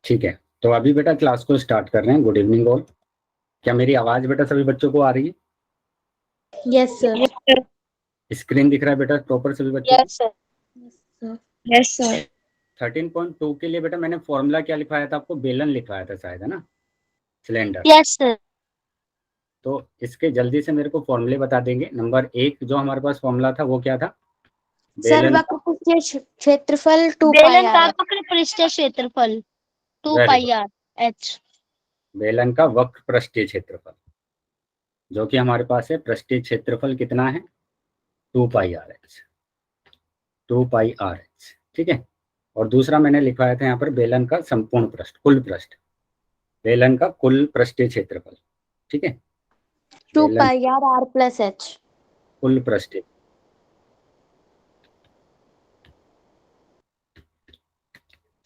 ठीक है, तो अभी बेटा क्लास को स्टार्ट कर रहे हैं। Good evening all. क्या मेरी आवाज बेटा सभी बच्चों को आ रही है? Yes sir. स्क्रीन दिख रहा है बेटा प्रॉपर सभी बच्चों यस सर। Yes sir. को? 13.2 के लिए बेटा मैंने फॉर्मूला क्या लिखवाया था आपको? बेलन लिखवाया था शायद, है ना? सिलेंडर। Yes sir. तो इसके जल्दी से मेरे को फॉर्मूले बता देंगे। नंबर 1 जो हमारे पास फॉर्मूला था वो क्या था? सर बेलन वक्रपृष्ठीय क्षेत्रफल 2 पाई बेलन का आर। वक्रपृष्ठीय क्षेत्रफल 2 वेरी पाई गुड। R H. बेलन का वक्र पृष्ठीय क्षेत्रफल जो कि हमारे पास है, पृष्ठीय क्षेत्रफल कितना है? 2 पाई आर एच। 2 पाई आर एच, ठीक है। और दूसरा मैंने लिखवाया था यहाँ पर बेलन का संपूर्ण पृष्ठ, कुल पृष्ठ, बेलन का कुल पृष्ठीय क्षेत्रफल, ठीक है। 2 बेलन पाई आर आर प्लस एच। कुल पृष्ठीय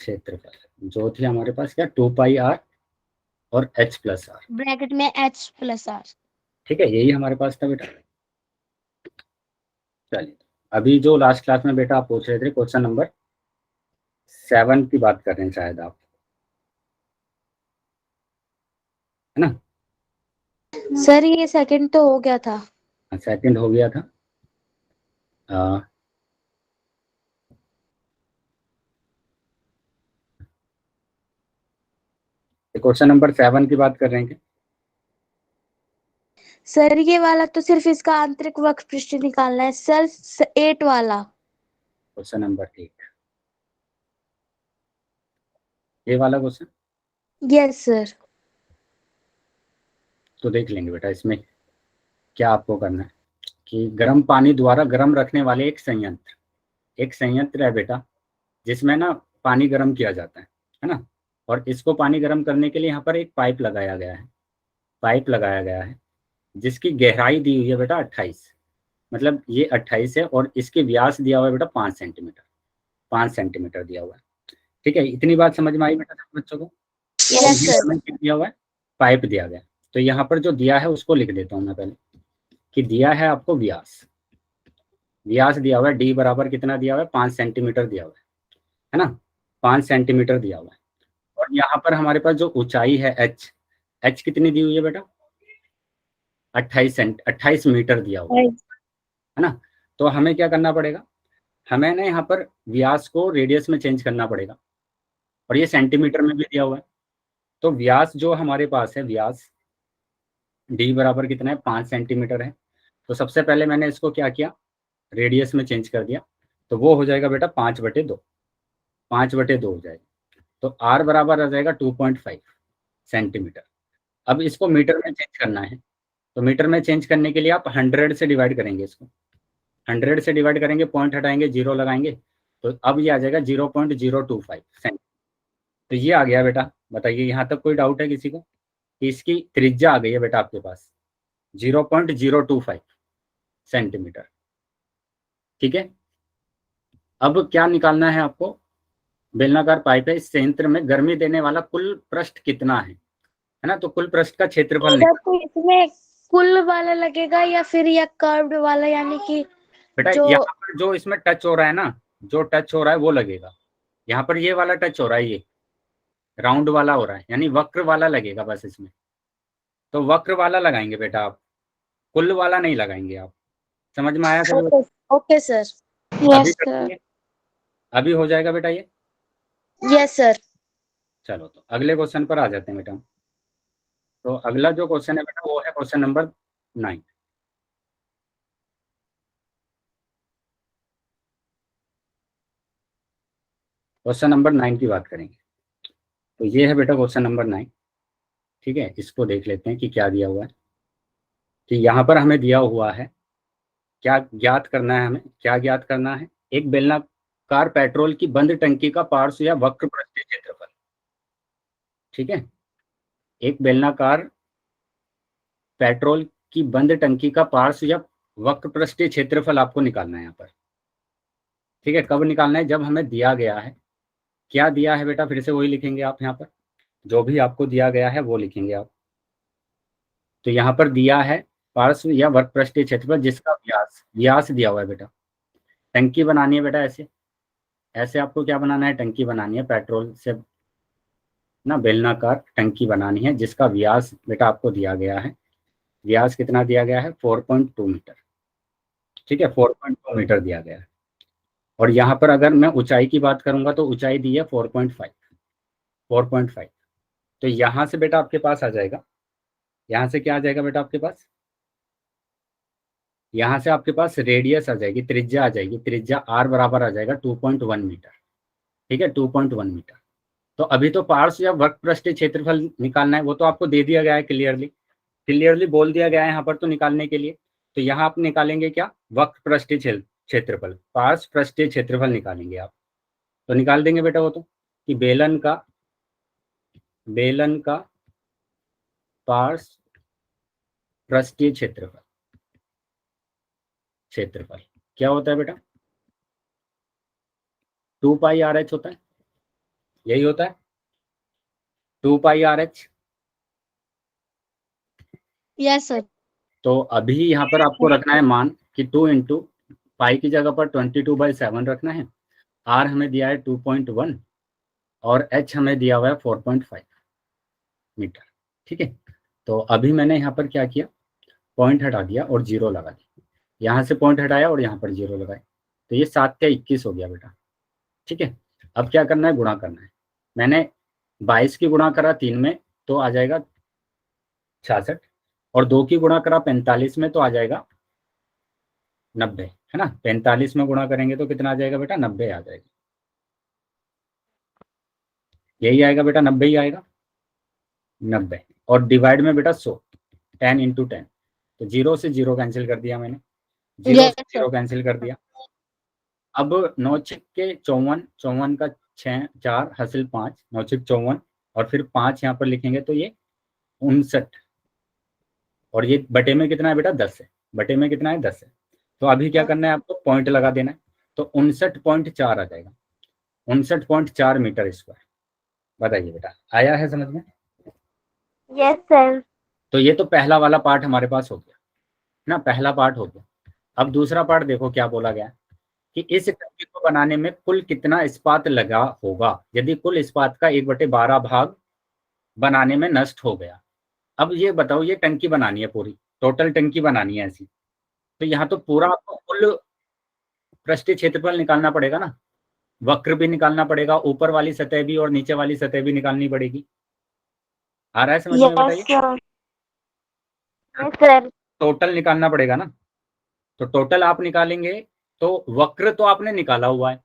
क्षेत्रफल जो थी हमारे पास क्या? 2 पाई आर और एच प्लस आर, ब्रैकेट में एच प्लस आर। ठीक है। यही हमारे पास था बेटा। चलिए, अभी जो लास्ट क्लास में बेटा आप पूछ रहे थे क्वेश्चन नंबर 7 की बात कर रहे हैं शायद आप, है ना? सर ये सेकंड तो हो गया था। सेकंड हो गया था। क्वेश्चन नंबर 7 की बात कर रहे हैं क्या? सर ये वाला तो सिर्फ इसका आंतरिक वक्रपृष्ठ निकालना है सर। 8 वाला। क्वेश्चन नंबर 8, ये वाला क्वेश्चन यस सर। तो देख लेंगे बेटा। इसमें क्या आपको करना है कि गर्म पानी द्वारा गर्म रखने वाले एक संयंत्र है बेटा, जिसमें ना पानी गर्म किया जाता है ना? और इसको पानी गर्म करने के लिए यहाँ पर एक पाइप लगाया गया है, जिसकी गहराई दी हुई है बेटा 28। मतलब ये 28 है और इसके व्यास दिया हुआ है बेटा 5 सेंटीमीटर। 5 सेंटीमीटर दिया हुआ है, ठीक है। इतनी बात समझ में आई बेटा सब बच्चों को? और यस ये सर। हमें क्या दिया हुआ है? पाइप दिया गया। तो यहाँ पर जो दिया है उसको लिख देता हूँ मैं पहले, कि दिया है आपको व्यास। व्यास दिया हुआ है डी बराबर कितना दिया हुआ है? 5 सेंटीमीटर दिया हुआ है ना? 5 सेंटीमीटर दिया हुआ है। और यहाँ पर हमारे पास जो ऊंचाई है एच, एच कितनी दी हुई है बेटा? 28 मीटर दिया हुआ है ना? तो हमें क्या करना पड़ेगा? हमें ना यहाँ पर व्यास को रेडियस में चेंज करना पड़ेगा, और ये सेंटीमीटर में भी दिया हुआ है। तो व्यास जो हमारे पास है, व्यास डी बराबर कितना है? 5 सेंटीमीटर है। तो सबसे पहले मैंने इसको क्या किया? रेडियस में चेंज कर दिया। तो वो हो जाएगा बेटा 5/2। 5/2 हो जाएगा। तो आर बराबर आ जाएगा 2.5 सेंटीमीटर। अब इसको मीटर में चेंज करना है। तो मीटर में चेंज करने के लिए आप 100 से डिवाइड करेंगे इसको। 100 से डिवाइड करेंगे, पॉइंट हटाएंगे, जीरो लगाएंगे, तो अब ये आ जाएगा 0.025 सेंटीमीटर। तो ये आ गया बेटा। बताइए यहाँ तक कोई डाउट है किसी को कि इसकी त्रिज्या आ गई है बेटा आपके पास 0.025 सेंटीमीटर, ठीक है। अब क्या निकालना है आपको? बेलनाकार पाइप है, इस संयंत्र में गर्मी देने वाला कुल पृष्ठ कितना है ना? तो कुल पृष्ठ का क्षेत्रफल सर निकाल तो इसमें कुल वाला लगेगा या फिर या कर्व्ड वाला, यानी कि बेटा। जो यहाँ पर जो इसमें टच हो रहा है ना, जो टच हो रहा है वो लगेगा। यहाँ पर ये वाला टच हो रहा है, ये राउंड वाला हो रहा है, यानी वक्र वाला लगेगा बस इसमें। तो वक्र वाला लगाएंगे बेटा आप, कुल वाला नहीं लगाएंगे आप। समझ में आया सभी? ओके। Okay sir. अभी यस कर सर। देंगे, अभी हो जाएगा बेटा ये। Yes sir. चलो, तो अगले क्वेश्चन पर आ जाते हैं बेटा। तो अगला जो क्वेश्चन है बेटा वो है क्वेश्चन नंबर 9। क्वेश्चन नंबर 9 की बात करेंगे। तो ये है बेटा क्वेश्चन नंबर 9, ठीक है। इसको देख लेते हैं कि क्या दिया हुआ है। कि यहाँ पर हमें दिया हुआ है, क्या ज्ञात करना है हमें? क्या ज्ञात करना है? एक बेलनाकार पेट्रोल की बंद टंकी का पार्श्व या वक्र पृष्ठीय क्षेत्रफल, ठीक है। एक बेलनाकार पेट्रोल की बंद टंकी का पार्श्व या वक्र पृष्ठीय क्षेत्रफल आपको निकालना है यहाँ पर, ठीक है। कब निकालना है? जब हमें दिया गया है। क्या दिया है बेटा? फिर से वही लिखेंगे आप यहाँ पर, जो भी आपको दिया गया है वो लिखेंगे आप। तो यहाँ पर दिया है पार्श्व या वक्र पृष्ठीय क्षेत्रफल जिसका व्यास दिया हुआ है बेटा। टंकी बनानी है बेटा, ऐसे ऐसे आपको क्या बनाना है? टंकी बनानी है पेट्रोल से ना बेलनाकार टंकी बनानी है जिसका व्यास बेटा आपको दिया गया है। व्यास कितना दिया गया है? 4.2 मीटर। ठीक है, 4.2 मीटर दिया गया है। और यहाँ पर अगर मैं ऊंचाई की बात करूंगा तो ऊंचाई दी है 4.5। तो यहाँ से बेटा आपके पास आ जाएगा, यहाँ से क्या आ जाएगा बेटा आपके पास? यहाँ से आपके पास रेडियस आ जाएगी, त्रिज्या आ जाएगी। त्रिज्या आर बराबर आ जाएगा 2.1 मीटर। ठीक है, 2.1 मीटर। तो अभी तो पार्श्व या वक्र पृष्ठीय क्षेत्रफल निकालना है, वो तो आपको दे दिया गया है, क्लियरली बोल दिया गया है यहाँ पर तो निकालने के लिए। तो यहाँ आप निकालेंगे क्या? वक्र पृष्ठीय क्षेत्रफल, पार्श्व पृष्ठीय क्षेत्रफल निकालेंगे आप। तो निकाल देंगे बेटा वो तो, कि बेलन का पार्श्व पृष्ठीय क्षेत्रफल क्या होता है बेटा? 2 पाई आर एच होता है, यही होता है 2 पाई आर एच। Yes sir. तो अभी यहाँ पर आपको रखना है मान कि 2 इंटू पाई की जगह पर 22/7 रखना है। आर हमें दिया है 2.1 और एच हमें दिया हुआ है 4.5 मीटर। ठीक है, तो अभी मैंने यहाँ पर क्या किया? पॉइंट हटा दिया और जीरो लगा दिया। यहाँ से पॉइंट हटाया और यहाँ पर जीरो लगाए, तो ये 7 का 21 हो गया बेटा। ठीक है, अब क्या करना है? गुणा करना है। मैंने 22 की गुणा करा 3 में तो आ जाएगा 66, और 2 की गुणा करा 45 में तो आ जाएगा 90, है ना। 45 में गुणा करेंगे तो कितना आ जाएगा बेटा? 90 आ जाएगा। यही आएगा बेटा, 90 ही आएगा, 90। और डिवाइड में बेटा 100, 10 इंटू 10। तो जीरो से जीरो कैंसिल कर दिया मैंने, जीरो से जीरो कैंसिल कर दिया। अब 9 छिक्के 54, 54 का 6 4 हासिल 5, 9 छिक 54, और फिर 5 यहाँ पर लिखेंगे तो ये 59, और ये बटे में कितना है बेटा? 10 है। बटे में कितना है? 10 है। तो अभी क्या करना है आपको? पॉइंट लगा देना है। तो 59.4 आ जाएगा, 59.4 मीटर स्क्वायर। बताइए बेटा, आया है समझ में? Yes sir. तो ये तो पहला वाला पार्ट हमारे पास हो गया ना, पहला पार्ट हो गया। अब दूसरा पार्ट देखो क्या बोला गया कि इस टंकी को बनाने में कुल कितना इस्पात लगा होगा यदि कुल इस्पात का 1/12 भाग बनाने में नष्ट हो गया। अब ये बताओ, ये टंकी बनानी है पूरी, टोटल टंकी बनानी है ऐसी, तो यहाँ तो पूरा आपको कुल पृष्ठीय क्षेत्रफल निकालना पड़ेगा ना, वक्र भी निकालना पड़ेगा, ऊपर वाली सतह भी और नीचे वाली सतह भी निकालनी पड़ेगी। आ रहा है समझ में? बताइए। Yes sir. टोटल निकालना पड़ेगा ना, तो टोटल आप निकालेंगे तो वक्र तो आपने निकाला हुआ है,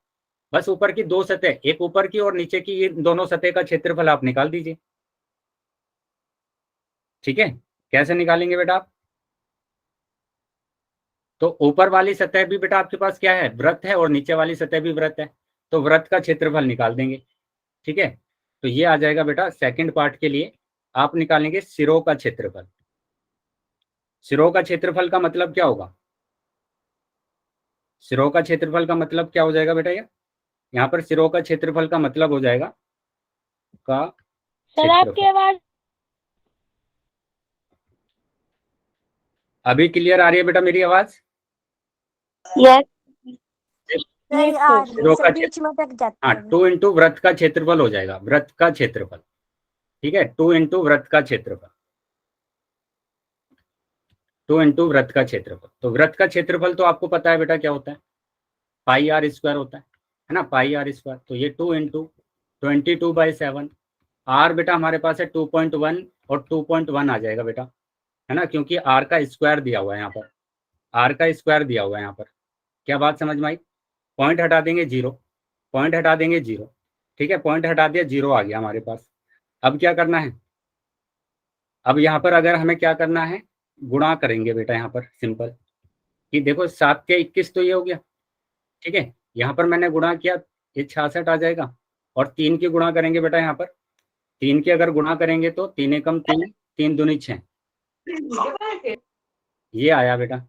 बस ऊपर की 2 सतह, एक ऊपर की और नीचे की, ये दोनों सतह का क्षेत्रफल आप निकाल दीजिए। ठीक है, कैसे निकालेंगे बेटा आप? तो ऊपर वाली सतह भी बेटा आपके पास क्या है? वृत्त है, और नीचे वाली सतह भी वृत्त है, तो वृत्त का क्षेत्रफल निकाल देंगे। ठीक है, तो ये आ जाएगा बेटा सेकंड पार्ट के लिए आप निकालेंगे सिरों का क्षेत्रफल। सिरों का क्षेत्रफल का मतलब क्या होगा? सिरों का क्षेत्रफल का मतलब क्या हो जाएगा बेटा? ये यहाँ पर सिरों का क्षेत्रफल का मतलब हो जाएगा का सर आपकी क्षेत्रफल। आवाज अभी क्लियर आ रही है बेटा मेरी आवाज? यस सिरों का बीच में तक जाती हाँ, है। 2 इंटू वृत्त का क्षेत्रफल हो जाएगा, वृत्त का क्षेत्रफल। ठीक है, 2 इंटू वृत्त का क्षेत्रफल, 2 इंटू वृत्त का क्षेत्रफल। तो वृत्त का क्षेत्रफल तो आपको पता है बेटा क्या होता है? पाई आर स्क्वायर होता है ना, पाई आर स्क्वायर। तो ये 2 इंटू 22/7। आर बेटा हमारे पास है 2.1 और 2.1 आ जाएगा बेटा, है ना, क्योंकि आर का स्क्वायर दिया हुआ है यहाँ पर, आर का स्क्वायर दिया हुआ है यहाँ पर। क्या बात समझ में आई? पॉइंट हटा देंगे जीरो, पॉइंट हटा देंगे जीरो। ठीक है, पॉइंट हटा दिया, जीरो आ गया हमारे पास। अब क्या करना है? अब यहाँ पर अगर हमें क्या करना है, गुणा करेंगे बेटा यहाँ पर सिंपल, कि देखो 7 के 21 तो ये हो गया। ठीक है, यहाँ पर मैंने गुणा किया, ये 66 आ जाएगा, और 3 की गुणा करेंगे बेटा यहाँ पर, 3 की अगर गुणा करेंगे तो 3 एकम 3, 3 दूनी 6, ये आया बेटा।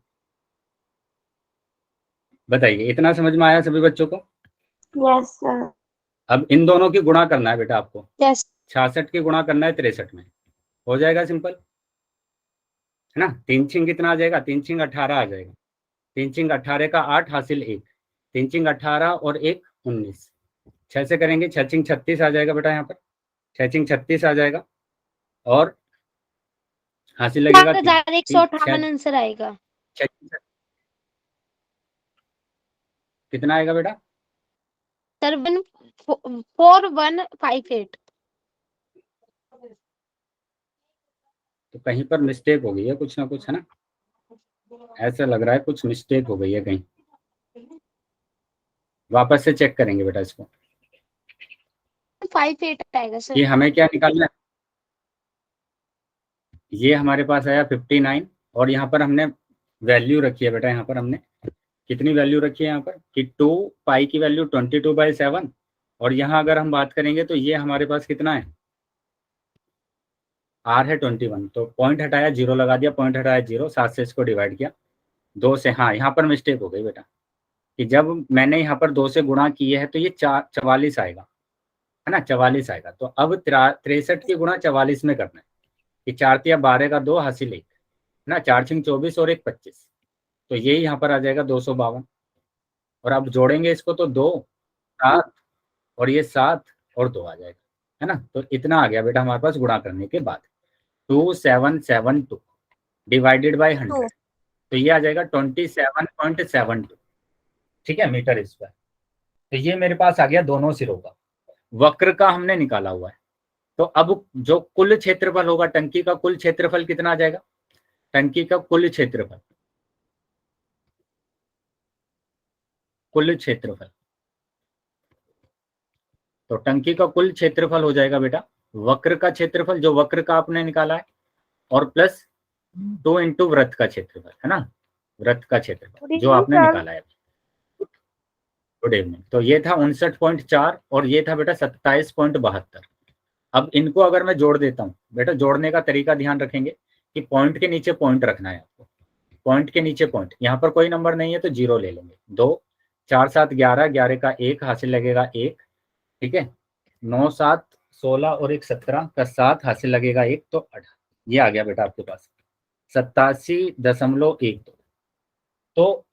बताइए, इतना समझ में आया सभी बच्चों को? Yes sir. अब इन दोनों की गुणा करना है बेटा आपको, यस 66 की गुणा करना है 63 में, हो जाएगा सिंपल, है ना। 3 छिंग कितना आ जाएगा? 3 छिंग 18 आ जाएगा, 3 छिंग 18 का 8 हासिल 1, 3 छिंग 18 और 1 19, 6 से करेंगे 6 छिंग 36 आ जाएगा बेटा यहाँ पर। 6 36 आ जाएगा और हासिल लगेगा 4158 आंसर आएगा। कितना आएगा बेटा? सर 4158। तो कहीं पर मिस्टेक हो गई है कुछ ना कुछ, है ना? ऐसा लग रहा है कुछ मिस्टेक हो गई है कहीं। वापस से चेक करेंगे बेटा इसको 58 आएगा सर। कि हमें क्या निकालना है। ये हमारे पास आया 59 और यहाँ पर हमने वैल्यू रखी है बेटा। यहाँ पर हमने कितनी वैल्यू रखी है यहाँ पर कि 2 पाई की वैल्यू 22/7 और यहाँ अगर हम बात करेंगे तो ये हमारे पास कितना है, आर है 21। तो पॉइंट हटाया, जीरो लगा दिया, पॉइंट हटाया जीरो, 7 से इसको डिवाइड किया 2 से। हाँ, यहाँ पर मिस्टेक हो गई बेटा कि जब मैंने यहाँ पर 2 से गुणा किए है तो ये 44 आएगा, है ना? 44 आएगा। तो अब 63 की गुणा 44 में करना है कि 4 तिया 12 का 2 हासिल 1, है ना? 4 छिंग 24 और 1 25। तो यही यहाँ पर आ जाएगा 252। और अब जोड़ेंगे इसको तो 2 7 और ये 7 और 2 आ जाएगा, है ना? तो इतना आ गया बेटा हमारे पास गुणा करने के बाद 2772 डिवाइडेड बाय 100। तो ये आ जाएगा 27.72, ठीक है, मीटर स्क्वायर। तो ये मेरे पास आ गया दोनों सिरों का। वक्र का हमने निकाला हुआ है। तो अब जो कुल क्षेत्रफल होगा, टंकी का कुल क्षेत्रफल कितना आ जाएगा? टंकी का कुल क्षेत्रफल, कुल क्षेत्रफल, तो टंकी का कुल क्षेत्रफल हो जाएगा बेटा वक्र का क्षेत्रफल जो वक्र का आपने निकाला है और प्लस 2 इंटू वृत्त का क्षेत्रफल, है ना? वृत्त का क्षेत्रफल जो आपने निकाला है। Good evening. तो ये था 59.4 और ये था बेटा 27.72। अब इनको अगर मैं जोड़ देता हूँ बेटा, जोड़ने का तरीका ध्यान रखेंगे कि पॉइंट के नीचे पॉइंट रखना है आपको। पॉइंट के नीचे पॉइंट, यहाँ पर कोई नंबर नहीं है तो जीरो ले लेंगे। 2 4 7 11, 11 का 1 हासिल लगेगा 1, ठीक है। 9 7 16 और 1 17 का 7 हासिल लगेगा 1, तो 18। ये आ गया बेटा आपके पास 87.12। तो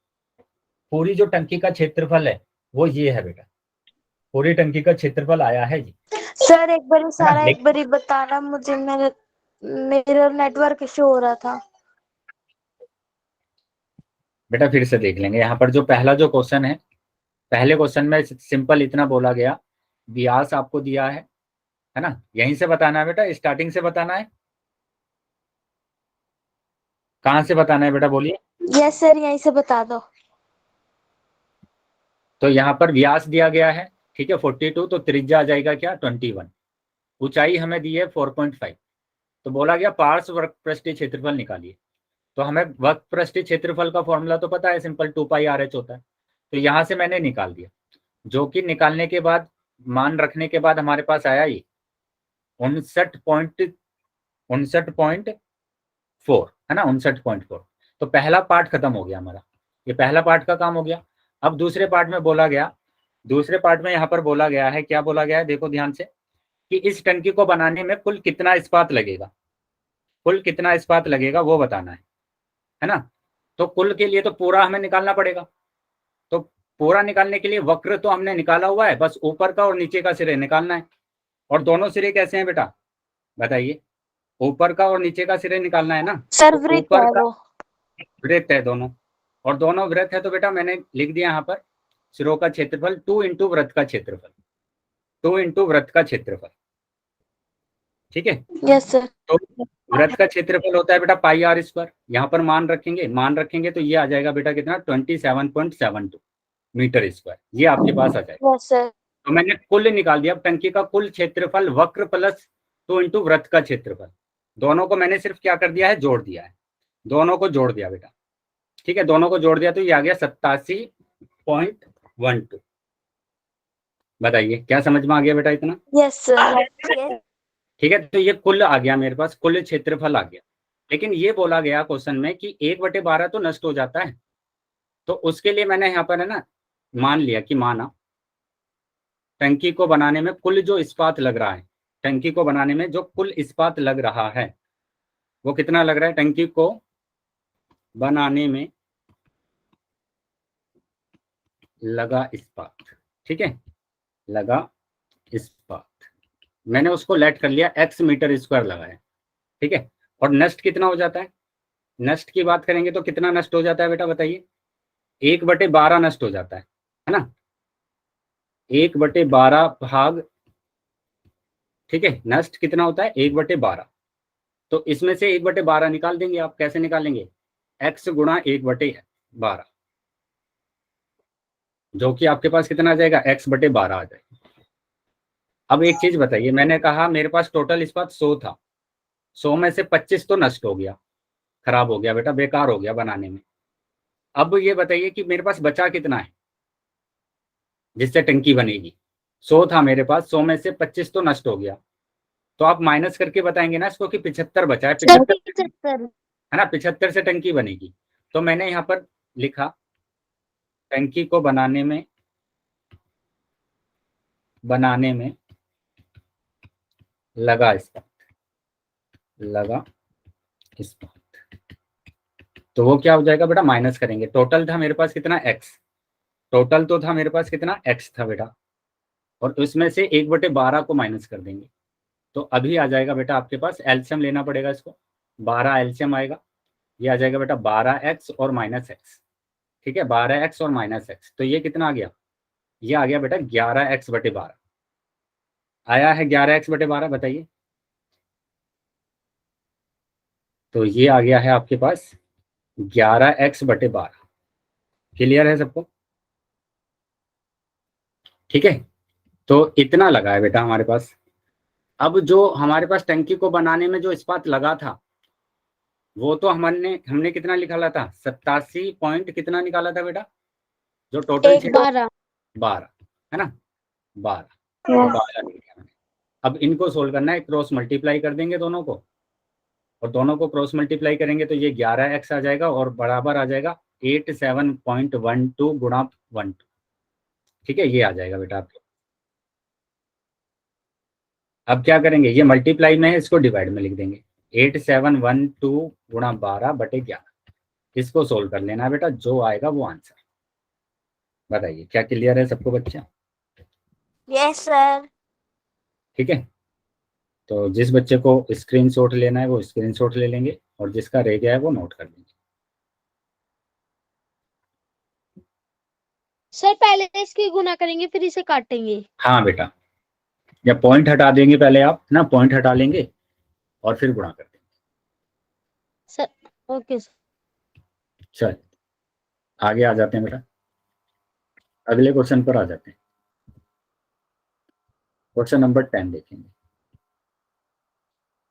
पूरी जो टंकी का क्षेत्रफल है वो ये है बेटा, पूरी टंकी का क्षेत्रफल आया है जी। सर एक बार सारा है ना? एक बार बताना मुझे, मेरा नेटवर्क इशू हो रहा था। बेटा फिर से देख लेंगे। यहाँ पर जो पहला जो क्वेश्चन है, पहले क्वेश्चन में सिंपल इतना बोला गया, व्यास आपको दिया है ना? यहीं से बताना है बेटा, स्टार्टिंग से बताना है। कहाँ से बताना है बेटा, बोलिए। यस सर, यहीं से बता दो। तो यहाँ पर व्यास दिया गया है, ठीक है, 42। तो त्रिज्या आ जाएगा क्या, 21। ऊंचाई हमें दी है 4.5। तो बोला गया पार्श्व वक्र पृष्ठीय क्षेत्रफल निकालिए। तो हमें वक्र पृष्ठीय क्षेत्रफल का फॉर्मूला तो पता है, सिंपल 2πRH होता है। तो यहाँ से मैंने निकाल दिया, जो कि निकालने के बाद मान रखने के बाद हमारे पास आया ये 59.4, है ना? 59.4। तो पहला पार्ट खत्म हो गया हमारा, ये पहला पार्ट का काम हो गया। अब दूसरे पार्ट में बोला गया, दूसरे पार्ट में यहाँ पर बोला गया है, क्या बोला गया है देखो ध्यान से, कि इस टंकी को बनाने में कुल कितना इस्पात लगेगा, कुल कितना इस्पात लगेगा वो बताना है ना? तो कुल के लिए तो पूरा हमें निकालना पड़ेगा। तो पूरा निकालने के लिए वक्र तो हमने निकाला हुआ है, बस ऊपर का और नीचे का सिरे निकालना है। और दोनों सिरे कैसे हैं बेटा, बताइए? ऊपर का और नीचे का सिरे निकालना है ना? सर तो वृत्त ऊपर है का वो। वृत्त है दोनों, और दोनों वृत्त है तो बेटा मैंने लिख दिया यहाँ पर सिरों का क्षेत्रफल 2 इंटू वृत्त का क्षेत्रफल, 2 इंटू वृत्त का क्षेत्रफल, ठीक है। Yes sir. तो वृत्त का क्षेत्रफल होता है बेटा πr²। यहाँ पर मान रखेंगे, मान रखेंगे तो ये आ जाएगा बेटा कितना, 27.72 मीटर स्क्वायर। ये आपके पास आ जाएगा। Yes sir. तो मैंने कुल निकाल दिया। अब टंकी का कुल क्षेत्रफल वक्र प्लस 2 इंटू वृत्त का क्षेत्रफल, दोनों को मैंने सिर्फ क्या कर दिया है, जोड़ दिया है। दोनों को जोड़ दिया बेटा, ठीक है, दोनों को जोड़ दिया तो ये आ गया 87.12। बताइए क्या समझ में आ गया बेटा इतना? Yes sir. ठीक है, तो ये कुल आ गया मेरे पास, कुल क्षेत्रफल आ गया। लेकिन ये बोला गया क्वेश्चन में कि 1/12 तो नष्ट हो जाता है। तो उसके लिए मैंने यहाँ पर है ना मान लिया कि माना टंकी को बनाने में कुल जो इस्पात लग रहा है, टंकी को बनाने में जो कुल इस्पात लग रहा है वो कितना लग रहा है, टंकी को बनाने में लगा इस्पात, ठीक है, लगा इस्पात। मैंने उसको लेट कर लिया x मीटर स्क्वायर लगाया, ठीक है। और नष्ट कितना हो जाता है, नष्ट की बात करेंगे तो कितना नष्ट हो जाता है बेटा बताइए, 1/12 नष्ट हो जाता है ना, 1/12 भाग, ठीक है। नष्ट कितना होता है 1/12, तो इसमें से 1/12 निकाल देंगे आप। कैसे निकालेंगे, x गुणा 1/12, जो कि आपके पास कितना आ जाएगा, x/12 आ जाएगा। अब एक चीज बताइए, मैंने कहा मेरे पास टोटल इस्पात 100 था, 100 में से 25 तो नष्ट हो गया, खराब हो गया बेटा, बेकार हो गया बनाने में। अब ये बताइए कि मेरे पास बचा कितना है जिससे टंकी बनेगी। 100 था मेरे पास, 100 में से 25 तो नष्ट हो गया, तो आप माइनस करके बताएंगे ना इसको कि 75 बचा है, 75 75। है ना, 75 से टंकी बनेगी। तो मैंने यहाँ पर लिखा टंकी को बनाने में लगा इस्पात, तो वो क्या हो जाएगा बेटा, माइनस करेंगे। टोटल था मेरे पास कितना, x, टोटल तो था मेरे पास कितना, x था बेटा, और उसमें से 1/12 को माइनस कर देंगे। तो अभी आ जाएगा बेटा आपके पास, एलसीएम लेना पड़ेगा इसको, 12 एलसीएम आएगा, ये आ जाएगा बेटा 12x और माइनस x, ठीक है, 12x और माइनस x, तो ये कितना आ गया, ये आ गया बेटा 11x/12। आया है 11x/12, बताइए। तो ये आ गया है आपके पास 11x/12। क्लियर है सबको, ठीक है। तो इतना लगा है बेटा हमारे पास। अब जो हमारे पास टंकी को बनाने में जो इस्पात लगा था, वो तो हमने कितना निकाला था, 87 पॉइंट कितना निकाला था बेटा, जो टोटल 12। 12, है ना, 12, तो Yes. 12 निकला मैंने। अब इनको सोल्व करना है, क्रॉस मल्टीप्लाई कर देंगे दोनों को, और दोनों को क्रॉस मल्टीप्लाई करेंगे तो ये 11x आ जाएगा और बराबर आ जाएगा 87.12 गुणा 12, ठीक है, ये आ जाएगा बेटा आपके। अब क्या करेंगे, ये मल्टीप्लाई में है, इसको डिवाइड में लिख देंगे, 8712 गुणा 12/11, इसको सोल्व कर लेना है बेटा, जो आएगा वो आंसर। बताइए क्या क्लियर है सबको बच्चे, यस सर। ठीक है। तो जिस बच्चे को स्क्रीनशॉट लेना है वो स्क्रीनशॉट ले लेंगे, और जिसका रह गया है वो नोट कर लेंगे। सर पहले इसकी गुना करेंगे फिर इसे काटेंगे। हाँ बेटा, या पॉइंट हटा देंगे पहले आप ना, पॉइंट हटा लेंगे और फिर गुणा कर देंगे। Sir okay sir. चल आगे आ जाते हैं बेटा, अगले क्वेश्चन पर आ जाते हैं। क्वेश्चन नंबर 10 देखेंगे।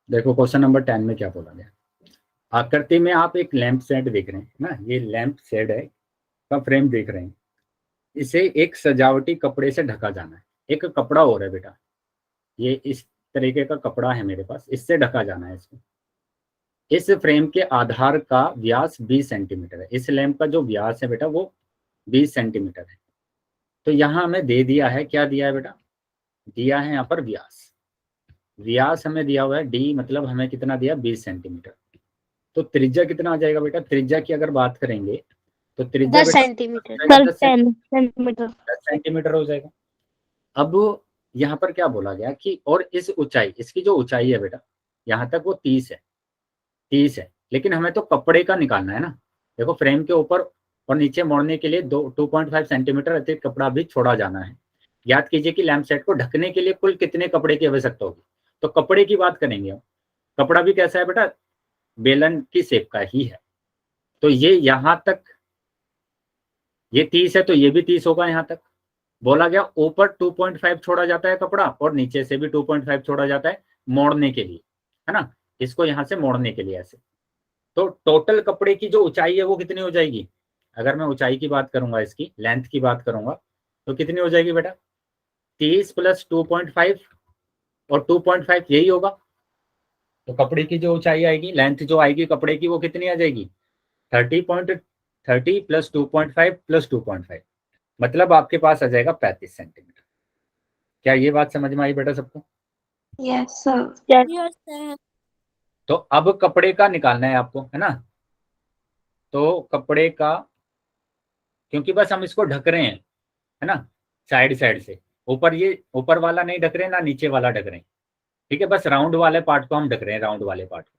देखो क्वेश्चन नंबर 10 में क्या बोला गया। आकृति में आप एक लैंप शेड देख रहे हैं ना, ये लैंप शेड है का फ्रेम देख रहे हैं, इसे एक सजावटी कपड़े से ढका जाना है। एक कपड़ा हो रहा है बेटा, ये इस तरीके का कपड़ा है मेरे पास, इससे ढका जाना है इसको। इस फ्रेम के आधार का व्यास 20 सेंटीमीटर है। इस लैंप का जो व्यास है बेटा वो 20 सेंटीमीटर है। तो यहाँ हमें दे दिया है, क्या दिया है बेटा, दिया है यहाँ पर व्यास। व्यास हमें दिया हुआ है डी, मतलब हमें कितना दिया, 20 सेंटीमीटर। तो त्रिज्या कितना आ जाएगा बेटा, त्रिज्या की अगर बात करेंगे तो त्रिज्या 10 बेटा सेंटीमीटर। 10 10 सेंटीमीटर। सेंटीमीटर हो जाएगा। अब यहाँ पर क्या बोला गया कि और इस ऊंचाई, इसकी जो ऊंचाई है बेटा यहाँ तक वो 30 है, 30 है, लेकिन हमें तो कपड़े का निकालना है ना। देखो फ्रेम के ऊपर और नीचे मोड़ने के लिए 2.5 सेंटीमीटर अतिरिक्त कपड़ा भी छोड़ा जाना है। याद कीजिए कि लैंप सेट को ढकने के लिए कुल कितने कपड़े की आवश्यकता होगी, तो कपड़े की बात करेंगे हम। कपड़ा भी कैसा है बेटा, बेलन की शेप का ही है। तो ये यहाँ तक ये 30 है, तो ये भी 30 होगा। यहाँ तक बोला गया ऊपर 2.5 छोड़ा जाता है कपड़ा, और नीचे से भी 2.5 छोड़ा जाता है मोड़ने के लिए, है ना, इसको यहाँ से मोड़ने के लिए ऐसे। तो टोटल कपड़े की जो ऊंचाई है वो कितनी हो जाएगी, अगर मैं ऊंचाई की बात करूंगा, इसकी लेंथ की बात करूंगा, तो कितनी हो जाएगी बेटा, 30 + 2.5, और 2.5 यही होगा। तो कपड़े की जो ऊंचाई आएगी, लेंथ जो आएगी कपड़े की, वो कितनी आ जाएगी, 30 + 2.5 + 2.5, मतलब आपके पास आ जाएगा 35 सेंटीमीटर। क्या ये बात समझ में आई बेटा सबको? Yes, sir. Yes sir. तो अब कपड़े का निकालना है आपको, है ना। तो कपड़े का, क्योंकि बस हम इसको ढक रहे हैं, है ना, साइड साइड से, ऊपर ये ऊपर वाला नहीं ढक रहे ना नीचे वाला ढक रहे हैं, ठीक है, बस राउंड वाले पार्ट को हम ढक रहे हैं, राउंड वाले पार्ट को।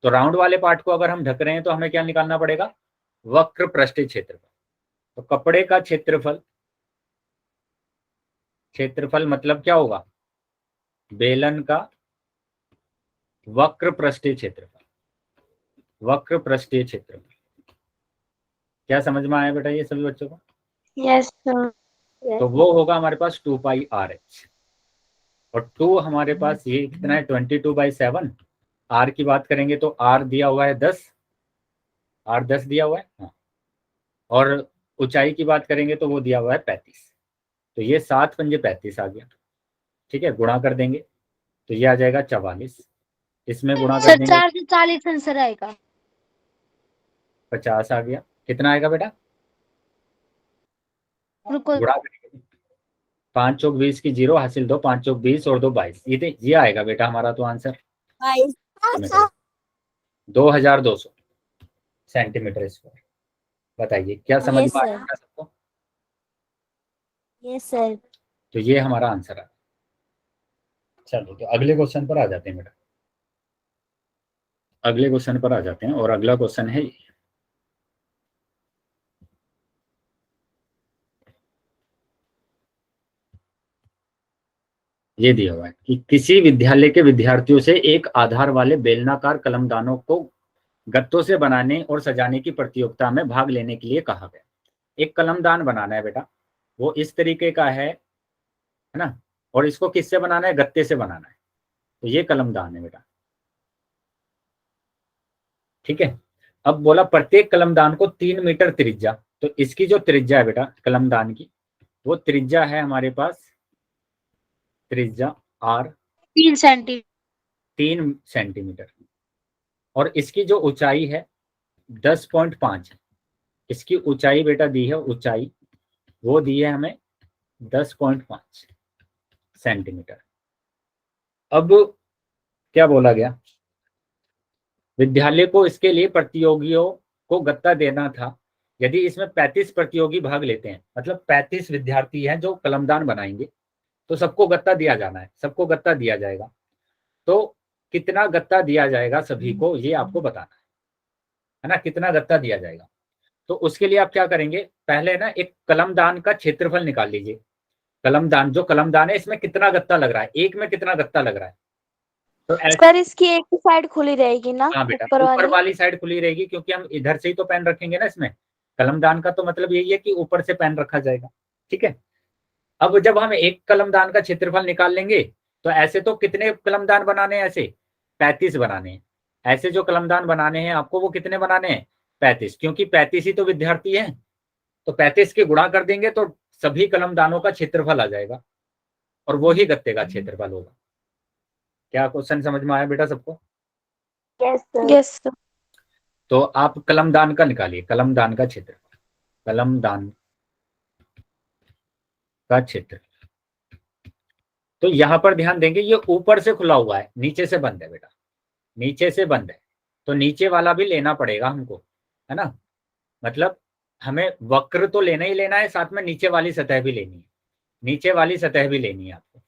तो राउंड वाले पार्ट को अगर हम ढक रहे हैं तो हमें क्या निकालना पड़ेगा, वक्र पृष्ठीय क्षेत्रफल। तो कपड़े का क्षेत्रफल, क्षेत्रफल मतलब क्या होगा, बेलन का वक्र पृष्ठीय क्षेत्रफल, वक्र पृष्ठीय क्षेत्रफल। क्या समझ में आया बेटा ये सभी बच्चों को? Yes sir. तो वो होगा हमारे पास 2πRh, और 2 हमारे पास ये कितना है 22/7। r की बात करेंगे तो r दिया हुआ है 10, r 10 दिया हुआ है, हाँ। और ऊंचाई की बात करेंगे तो वो दिया हुआ है 35। तो ये 7 पंजे 35 आ गया, ठीक है, गुणा कर देंगे तो ये आ जाएगा 44। इसमें गुणा कर सर देंगे 4 से 40 आंसर आएगा। 50 आ गया। कितना आएगा बेटा, रुको गुणा करेंगे 5 चौक 20 की 0 हासिल 2, 5 चौक 20 और 2 22, ये आएगा बेटा हमारा तो आंसर 2200 सेंटीमीटर स्क्वायर। बताइए क्या समझ में आया बेटा सबको? Yes sir. तो ये हमारा आंसर है। चलो तो अगले क्वेश्चन पर आ जाते हैं बेटा, अगले क्वेश्चन पर आ जाते हैं। और अगला क्वेश्चन है ये दिया हुआ है कि किसी विद्यालय के विद्यार्थियों से एक आधार वाले बेलनाकार कलमदानों को गत्तों से बनाने और सजाने की प्रतियोगिता में भाग लेने के लिए कहा गया। एक कलमदान बनाना है बेटा, वो इस तरीके का है ना, और इसको किससे बनाना है, गत्ते से बनाना है। तो ये कलमदान है बेटा, ठीक है। अब बोला प्रत्येक कलमदान को 3 मीटर त्रिज्या, तो इसकी जो त्रिज्या है बेटा कलमदान की, वो त्रिज्या है हमारे पास, त्रिज्या r 3 सेंटीमीटर। 3 सेंटीमीटर, और इसकी जो ऊंचाई है 10.5 है। इसकी ऊंचाई बेटा दी है, ऊंचाई वो दी है हमें 10.5 सेंटीमीटर। अब क्या बोला गया, विद्यालय को इसके लिए प्रतियोगियों को गत्ता देना था। यदि इसमें 35 प्रतियोगी भाग लेते हैं, मतलब 35 विद्यार्थी हैं जो कलमदान बनाएंगे, तो सबको गत्ता दिया जाना है, सबको गत्ता दिया जाएगा। तो कितना गत्ता दिया जाएगा सभी को, ये आपको बताना है ना, कितना गत्ता दिया जाएगा। तो उसके लिए आप क्या करेंगे, पहले ना एक कलमदान का क्षेत्रफल निकाल लीजिए। कलमदान, जो कलमदान है इसमें कितना गत्ता लग रहा है, एक में कितना गत्ता लग रहा है। तो सर इसकी एक ही साइड खुली रहेगी ना, हाँ बेटा, ऊपर ऊपर वाली। वाली साइड खुली रहेगी, क्योंकि हम इधर से ही तो पेन रखेंगे ना इसमें। कलमदान का तो मतलब यही है कि ऊपर से पेन रखा जाएगा, ठीक है। अब जब हम एक कलमदान का क्षेत्रफल निकाल लेंगे, तो ऐसे तो कितने कलमदान बनाने हैं, ऐसे 35 बनाने हैं। ऐसे जो कलमदान बनाने हैं आपको, वो कितने बनाने हैं, 35, क्योंकि 35 ही तो विद्यार्थी हैं। तो 35 के गुणा कर देंगे तो सभी कलमदानों का क्षेत्रफल आ जाएगा, और वो ही गत्ते का क्षेत्रफल होगा। क्या क्वेश्चन समझ में आया बेटा सबको? Yes sir. तो आप कलमदान का निकालिए, कलमदान का क्षेत्रफल, कलमदान का क्षेत्र। तो यहां पर ध्यान देंगे, ये ऊपर से खुला हुआ है, नीचे से बंद है बेटा, नीचे से बंद है। तो नीचे वाला भी लेना पड़ेगा हमको, है ना। मतलब हमें वक्र तो लेना ही लेना है, साथ में नीचे वाली सतह भी लेनी है, नीचे वाली सतह भी लेनी है आपको,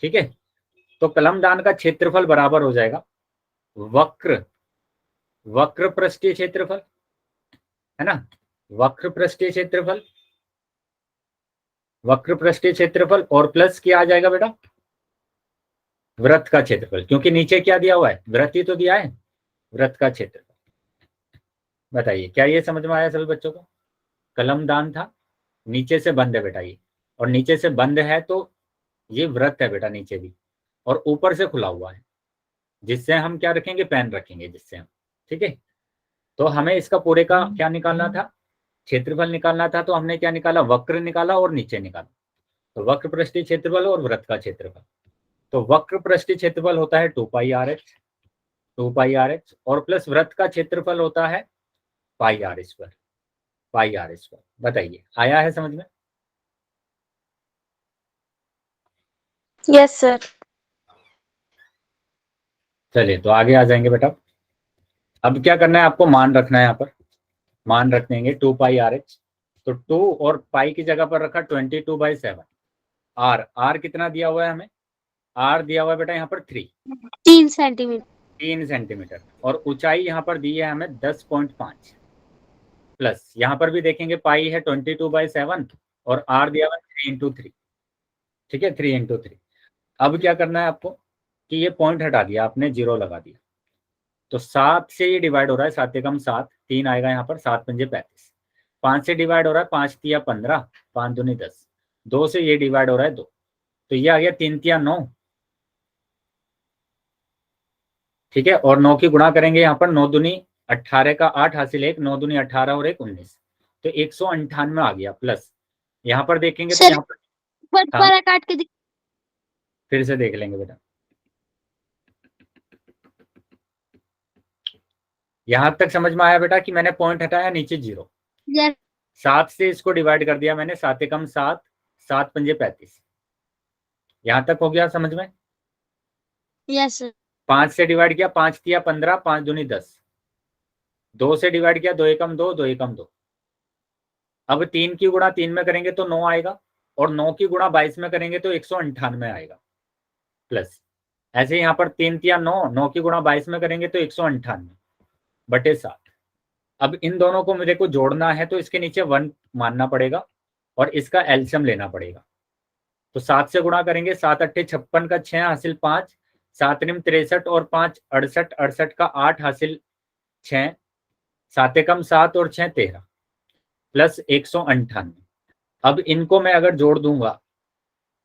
ठीक है। तो कलमदान का क्षेत्रफल बराबर हो जाएगा वक्र, वक्र पृष्ठीय क्षेत्रफल, है ना, वक्र पृष्ठीय क्षेत्रफल, वक्र पृष्ठीय क्षेत्रफल, और प्लस क्या आ जाएगा बेटा, वृत्त का क्षेत्रफल, क्योंकि नीचे क्या दिया हुआ है, वृत्त ही तो दिया है, वृत्त का क्षेत्रफल। बताइए क्या ये समझ में आया सभी बच्चों को? कलमदान था, नीचे से बंद है बेटा ये, और नीचे से बंद है तो ये वृत्त है बेटा नीचे भी, और ऊपर से खुला हुआ है, जिससे हम क्या रखेंगे, पेन रखेंगे जिससे हम, ठीक है। तो हमें इसका पूरे का क्या निकालना था, क्षेत्रफल निकालना था। तो हमने क्या निकाला, वक्र निकाला और नीचे निकाला। तो वक्र पृष्ठीय क्षेत्रफल और वृत्त का क्षेत्रफल। तो वक्र पृष्ठीय क्षेत्रफल होता है 2πRh, 2πRh, और प्लस वृत्त का क्षेत्रफल होता है πr², πr²। बताइए आया है समझ में? Yes sir. चलिए तो आगे आ जाएंगे बेटा। अब क्या करना है, आपको मान रखना है, यहाँ पर मान रख देंगे 2πRh। तो 2 और पाई की जगह पर रखा 22/7। आर कितना दिया हुआ है हमें, आर दिया हुआ है बेटा यहाँ पर 3 सेंटीमीटर। 3 सेंटीमीटर, और ऊंचाई यहाँ पर दी है हमें 10.5 प्लस, यहाँ पर भी देखेंगे पाई है 22/7 और आर दिया हुआ है 3 × 3। ठीक है, 3 × 3। अब क्या करना है आपको कि ये पॉइंट हटा दिया आपने, 0 लगा दिया, तो 7 से ये डिवाइड हो रहा है, 7 एकम 7, 3 आएगा यहाँ पर, 7 पंजे 35, 5 से डिवाइड हो रहा है, 5 तिया 15, 5 दूनी 10, 2 से ये डिवाइड हो रहा है 2, तो ये आ गया 3 तिया 9। ठीक है, और 9 की गुणा करेंगे यहाँ पर, 9 दूनी 18 का 8 हासिल 1, 9 दूनी 18 और 1 19, तो 198 आ गया प्लस। यहाँ पर देखेंगे तो सर यहाँ पर, हाँ बटवारा काट के फिर से देख लेंगे बेटा। यहां तक समझ में आया बेटा कि मैंने पॉइंट हटाया, नीचे 0, यस 7 से इसको डिवाइड कर दिया मैंने, 7 एकम 7, 7 पंजे 35, यहां तक हो गया समझ में। यस सर 5 से डिवाइड किया, 5 तिया 15, 5 दूनी 10, 2 से डिवाइड किया, 2 एकम 2, 2 एकम 2। अब 3 की गुणा 3 में करेंगे तो 9 आएगा, और 9 की गुणा 22 में करेंगे तो 198 आएगा प्लस। ऐसे यहाँ पर 3 तिया 9, 9 की गुणा 22 में करेंगे तो 198/7। अब इन दोनों को मेरे को जोड़ना है, तो इसके नीचे 1 मानना पड़ेगा और इसका एलसीएम लेना पड़ेगा। तो 7 से गुणा करेंगे, 7 अट्ठे 56 का 6 हासिल 5, 7 निम 63 और 5 68, 68 का 8 हासिल 6, 7 एकम 7 और 6 13 प्लस 198। अब इनको मैं अगर जोड़ दूंगा,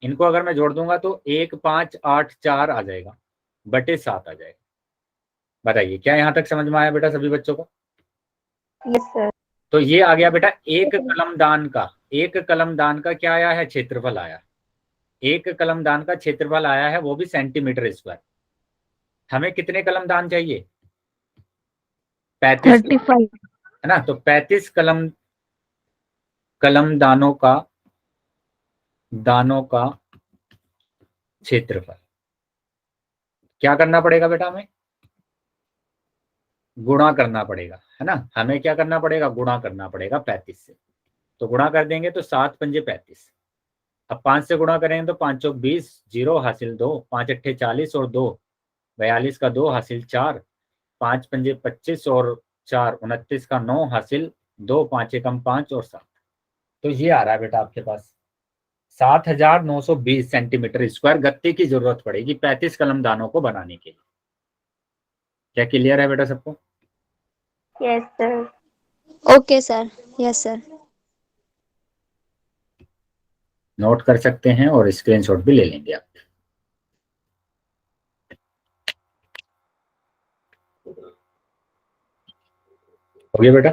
इनको अगर मैं जोड़ दूंगा तो 1584 आ जाएगा, बटे 7 आ जाएगा। बताइए क्या यहाँ तक समझ में आया बेटा सभी बच्चों को? Yes sir. तो ये आ गया बेटा एक कलमदान का, एक कलमदान का क्या आया है, क्षेत्रफल आया। एक कलमदान का क्षेत्रफल आया है, वो भी सेंटीमीटर स्क्वायर। हमें कितने कलमदान चाहिए? 35 35। है ना, तो 35 कलमदानों का क्षेत्रफल। क्या करना पड़ेगा बेटा? हमें गुणा करना पड़ेगा, है ना। हमें क्या करना पड़ेगा? गुणा करना पड़ेगा 35 से। तो गुणा कर देंगे तो 7 पंजे 35। अब 5 से गुणा करेंगे तो 5 चौक 20, 0 हासिल 2, 5 अट्ठे 40 और 2 42 का 2 हासिल 4, 5 पंजे 25 और 4 29 का 9 हासिल 2, 5 एकम 5 और 7। तो ये आ रहा है बेटा आपके पास 7920 सेंटीमीटर स्क्वायर गत्ते की जरूरत पड़ेगी 35 कलमदानों को बनाने के लिए। क्या क्लियर है बेटा सबको? Yes sir. Okay sir. Yes sir. Note कर सकते हैं और स्क्रीनशॉट भी ले लेंगे आप। हो गया बेटा?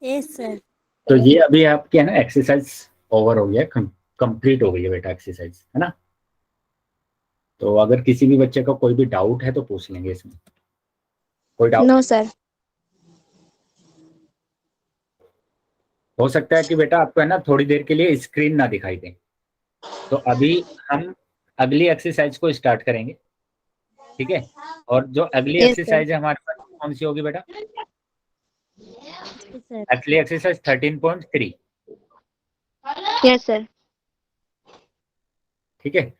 Yes sir. तो ये अभी आपकी है ना एक्सरसाइज ओवर हो गया, कंप्लीट हो गई है बेटा एक्सरसाइज, है ना। तो अगर किसी भी बच्चे का कोई भी डाउट है तो पूछ लेंगे इसमें। कोई डाउट? No sir. हो सकता है कि बेटा आपको है ना थोड़ी देर के लिए स्क्रीन ना दिखाई दे। तो अभी हम अगली एक्सरसाइज को स्टार्ट करेंगे, ठीक है। और जो अगली यस एक्सरसाइज है हमारे पास कौन सी होगी बेटा? सर। अगली एक्सरसाइज 13.3, यस सर। ठीक है।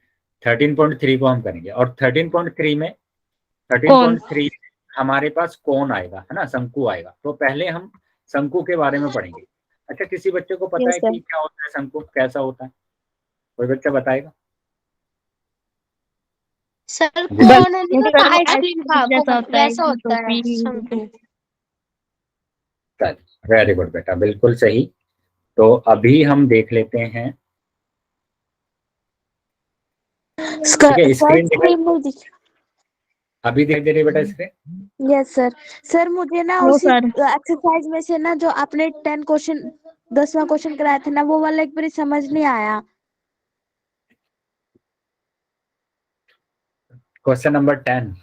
13.3 को हम करेंगे, और 13.3 में कौन? 13.3 हमारे पास कौन आएगा, है ना, शंकु आएगा। तो पहले हम शंकु के बारे में पढ़ेंगे। अच्छा, किसी बच्चे को पता यस है सर। कि क्या होता है शंकु, कैसा होता है? कोई बच्चा बताएगा? सर जी। कौन है ना सर वो आइसक्रीम का जैसा होता है, वैसा होता है टोपी। शंकु। वेरी गुड बेटा, बिल्कुल सही। तो अभी हम देख लेते हैं, ठीक है। स्क्रीन दिखाई, स्क्रीन नहीं दिख। अभी देख दे रही बेटा स्क्रीन? Yes sir. सर मुझे ना नो उसी सर। एक्सरसाइज में से ना जो आपने 10 क्वेश्चन 10वां क्वेश्चन कराया था ना, वो वाला एक बार समझ नहीं आया। Question number 10।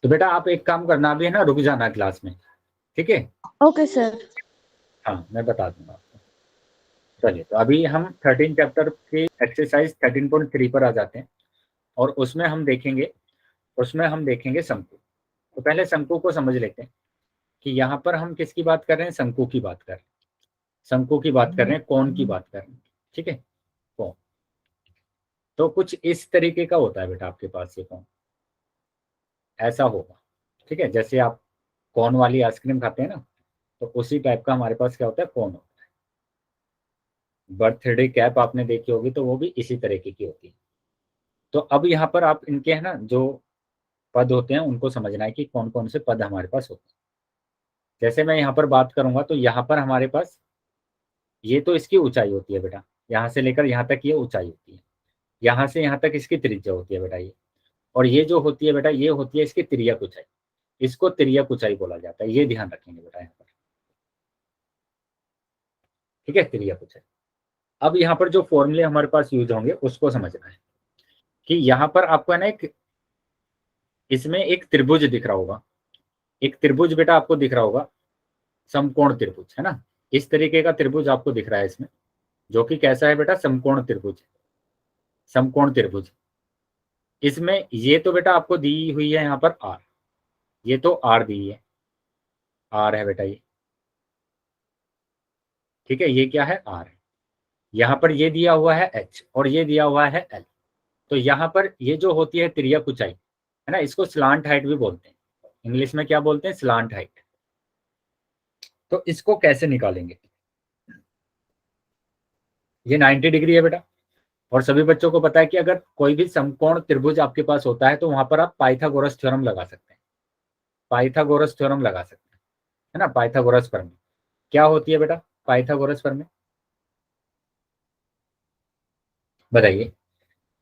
तो बेटा आप एक काम करना, अभी है ना रुक जाना क्लास में, ठीक है। Okay sir. हाँ मैं बता दूंगा आपको। चलिए, तो अभी हम 13 चैप्टर की एक्सरसाइज 13.3 पर आ जाते हैं, और उसमें हम देखेंगे शंकु। तो पहले शंकु को समझ लेते हैं कि यहाँ पर हम किसकी बात कर रहे हैं? शंकु की बात कर रहे हैं। शंकु की बात कर रहे हैं, कौन की बात कर रहे हैं, ठीक है। कौन। तो कुछ इस तरीके का होता है बेटा आपके पास ये कोन, ऐसा होगा। ठीक है, जैसे आप कोन वाली आइसक्रीम खाते हैं ना, तो उसी टाइप का हमारे पास क्या होता है, कोन होता है। बर्थडे कैप आपने देखी होगी, तो वो भी इसी तरीके की होती है। तो अब यहाँ पर आप इनके है ना जो पद होते हैं उनको समझना है कि कौन कौन से पद हमारे पास होते हैं। जैसे मैं यहाँ पर बात करूंगा तो यहाँ पर हमारे पास ये तो इसकी ऊंचाई होती है बेटा, यहाँ से लेकर यहाँ तक ये ऊंचाई होती है, यहाँ से यहाँ तक इसकी त्रिज्या होती है बेटा ये, और ये जो होती है बेटा ये होती है इसकी तिर्यक ऊंचाई, इसको तिर्यक ऊंचाई बोला जाता है, ये ध्यान रखेंगे बेटा यहाँ पर। ठीक है, तिर्यक ऊंचाई। अब यहाँ पर जो फॉर्मूले हमारे पास यूज होंगे उसको समझना है कि यहाँ पर आपको है ना एक, इसमें एक त्रिभुज दिख रहा होगा, एक त्रिभुज बेटा आपको दिख रहा होगा, समकोण त्रिभुज है ना, इस तरीके का त्रिभुज आपको दिख रहा है इसमें, जो कि कैसा है बेटा, समकोण त्रिभुज, समकोण त्रिभुज। इसमें ये तो बेटा आपको दी हुई है यहाँ पर आर, ये तो आर दी है, आर है बेटा ये। ठीक है, ये क्या है, आर है। यहाँ पर ये दिया हुआ है एच और ये दिया हुआ है एल। तो यहाँ पर ये जो होती है तिर्यक ऊंचाई है ना, इसको स्लांट हाइट भी बोलते हैं, इंग्लिश में क्या बोलते हैं, स्लांट हाइट। तो इसको कैसे निकालेंगे, ये 90 डिग्री है बेटा, और सभी बच्चों को पता है कि अगर कोई भी समकोण त्रिभुज आपके पास होता है तो वहां पर आप पाइथागोरस थ्योरम लगा सकते हैं, पाइथागोरस थ्योरम लगा सकते हैं, है ना। पाइथागोरस प्रमेय क्या होती है बेटा, पाइथागोरस प्रमेय बताइए।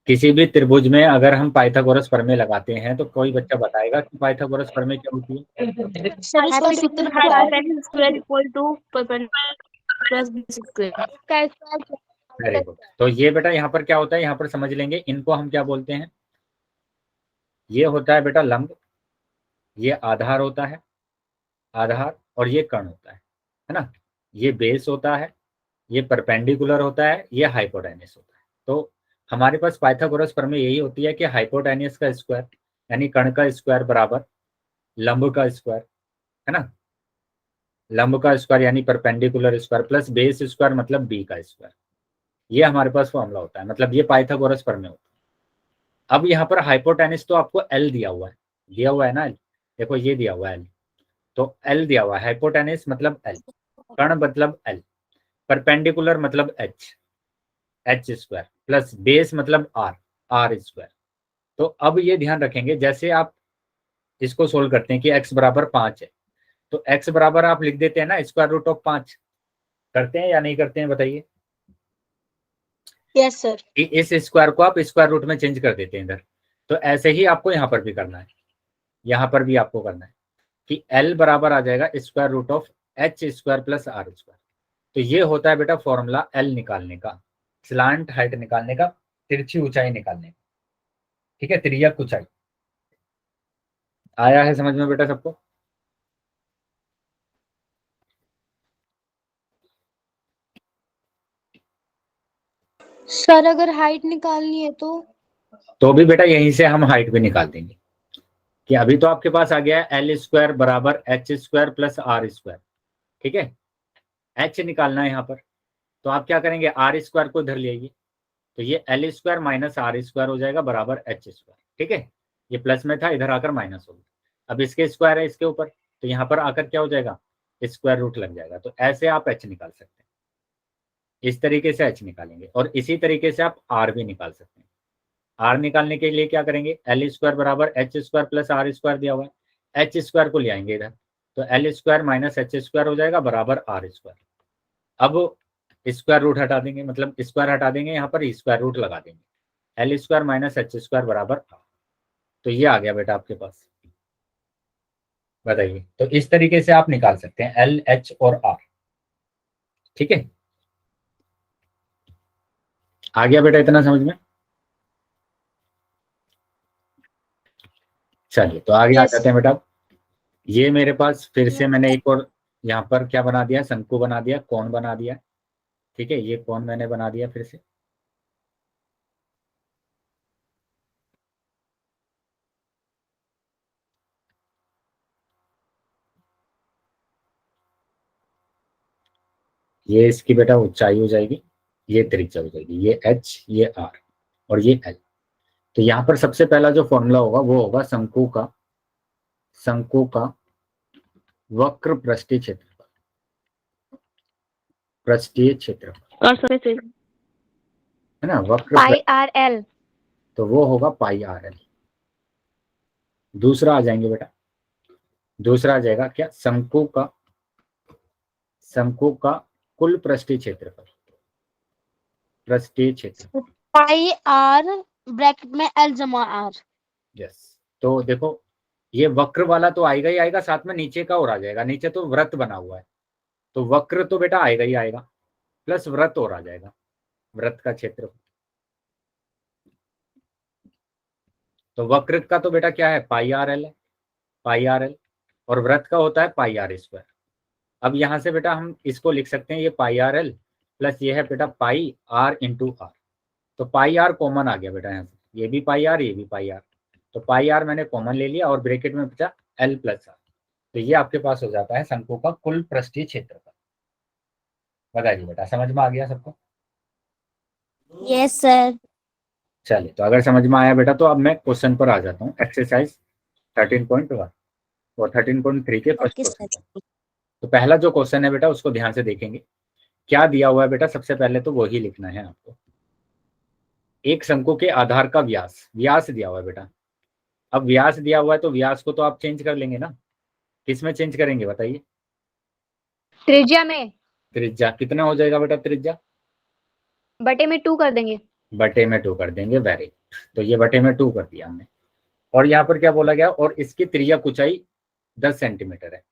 किसी भी त्रिभुज में अगर हम पाइथागोरस प्रमेय लगाते हैं तो कोई बच्चा बताएगा कि पाइथागोरस प्रमेय क्या होती है। सर इसको सूत्र hypotenuse square equal to perpendicular plus base square. Very good. तो ये बेटा यहाँ पर क्या होता है, यहाँ पर समझ लेंगे, इनको हम क्या बोलते हैं, ये होता है बेटा लंब, ये आधार होता है, आधार, और ये कर्ण होता है ना, ये बेस होता है, ये परपेंडिकुलर होता है, ये हाइपोटेन्यूस होता है। तो हमारे पास पाइथागोरस प्रमेय यही होती है कि हाइपोटेन्यूस का स्क्वायर यानी कर्ण का स्क्वायर बराबर लंब का स्क्वायर, है ना, लंब का स्क्वायर यानी perpendicular square plus base square मतलब बी का स्क्वायर। ये हमारे पास फॉर्मूला होता है, मतलब ये पाइथागोरस प्रमेय होता है। अब यहाँ पर हाइपोटेन्यूस तो आपको एल दिया हुआ है ना, एल देखो ये दिया हुआ है एल, तो एल दिया हुआ है, हाइपोटेन्यूस मतलब एल, कर्ण मतलब एल, परपेंडिकुलर मतलब H, H square plus base मतलब आर, आर स्क्वायर। तो अब ये ध्यान रखेंगे, जैसे आप इसको सोल्व करते हैं कि x बराबर 5 है, तो x बराबर आप लिख देते हैं ना स्क्वायर रूट ऑफ 5, करते हैं या नहीं करते हैं बताइए। Yes sir. इस स्क्वायर को आप स्क्वायर रूट में चेंज कर देते हैं इधर। तो ऐसे ही आपको यहाँ पर भी करना है, यहाँ पर भी आपको करना है कि l बराबर आ जाएगा square root of H square plus R square. तो ये होता है बेटा फॉर्मूला l निकालने का, स्लांट हाइट निकालने का, तिरछी ऊंचाई निकालने का। ठीक है, तिर्यक ऊंचाई आया है समझ में बेटा सबको। सर अगर हाइट निकालनी है तो भी बेटा यहीं से हम हाइट भी निकाल देंगे कि अभी तो आपके पास आ गया है एल स्क्वायर बराबर H square plus R square. ठीक है, एच निकालना है यहाँ पर, तो आप क्या करेंगे, आर स्क्वायर को इधर ले आइए, तो ये L square minus R square हो जाएगा बराबर एच स्क्वायर। ठीक है, ये प्लस में था, इधर आकर माइनस हो गया। अब इसके स्क्वायर है इसके ऊपर, तो यहाँ पर आकर क्या हो जाएगा, स्क्वायर रूट लग जाएगा। तो ऐसे आप एच निकाल सकते हैं, इस तरीके से एच निकालेंगे, और इसी तरीके से आप आर भी निकाल सकते हैं। आर निकालने के लिए क्या करेंगे, एल स्क्वायर बराबर H square plus R square दिया हुआ है, एच स्क्वायर को ले आएंगे इधर, तो L square minus H square हो जाएगा बराबर आर स्क्वायर। अब स्क्वायर रूट हटा देंगे, मतलब स्क्वायर हटा देंगे, यहाँ पर स्क्वायर रूट लगा देंगे, L square minus H square बराबर आर। तो ये आ गया बेटा आपके पास, बताइए। तो इस तरीके से आप निकाल सकते हैं एल, एच और आर। ठीक है, आ गया बेटा इतना समझ में। चलिए तो आगे आ यस। जाते हैं बेटा। ये मेरे पास फिर से मैंने एक और यहाँ पर क्या बना दिया, शंकु बना दिया, कौन बना दिया। ठीक है, ये कौन मैंने बना दिया फिर से। ये इसकी बेटा ऊंचाई हो जाएगी, ये त्रिज्या हो जाएगी, ये एच ये आर। और ये L। तो यहाँ पर सबसे पहला जो फॉर्मूला होगा वो होगा शंकु का वक्र पृष्ठीय क्षेत्रफल, पृष्ठीय क्षेत्रफल और सबसे है ना, वक्र पाई आर एल। तो वो होगा पाई आर एल। दूसरा आ जाएंगे बेटा, दूसरा आ जाएगा क्या, शंकु का कुल पृष्ठीय क्षेत्रफल, पृष्ठीय क्षेत्रफल। पाई आर ब्रैकेट में एल जमा आर। यस, तो देखो ये वक्र वाला तो आएगा ही आएगा, साथ में नीचे का और आ जाएगा, नीचे तो वृत्त बना हुआ है, तो वक्र तो बेटा आएगा ही आएगा, प्लस वृत्त और आ जाएगा, वृत्त का क्षेत्रफल। तो वक्र का तो बेटा क्या है, पाई आर एल है, पाई आर एल, और वृत्त का होता है पाई आर स्क्वायर। अब यहां से बेटा हम इसको लिख सकते हैं, ये पाई आर एल प्लस ये है बेटा पाई आर इंटू आर। तो पाई आर कॉमन आ गया बेटा यहाँ से, ये भी पाई आर, ये भी पाई आर, तो पाई आर मैंने कॉमन ले लिया और ब्रैकेट में बचा एल प्लस आर। तो ये आपके पास हो जाता है शंकु का कुल पृष्ठीय क्षेत्रफल। बताइए बेटा, समझ में आ गया सबको? Yes sir. चलिए, तो अगर समझ में आया बेटा तो अब मैं क्वेश्चन पर आ जाता हूँ, एक्सरसाइज 13.1 और 13.3 के फर्स्ट क्वेश्चन। तो पहला जो क्वेश्चन है बेटा उसको ध्यान से देखेंगे। क्या दिया हुआ है बेटा, सबसे पहले तो वही लिखना है आपको। एक शंकु के आधार का व्यास दिया हुआ है बेटा। अब व्यास दिया हुआ है तो व्यास को तो आप चेंज कर लेंगे ना, किसमें चेंज करेंगे बताइए? त्रिज्या में। त्रिज्या कितना हो जाएगा बेटा, त्रिज्या बटे में 2 कर देंगे। बटे में 2 कर देंगे, वेरी गुड। तो ये बटे में 2 कर दिया हमने। और यहाँ पर क्या बोला गया, और इसकी त्रिज्या कुचाई 10 सेंटीमीटर है,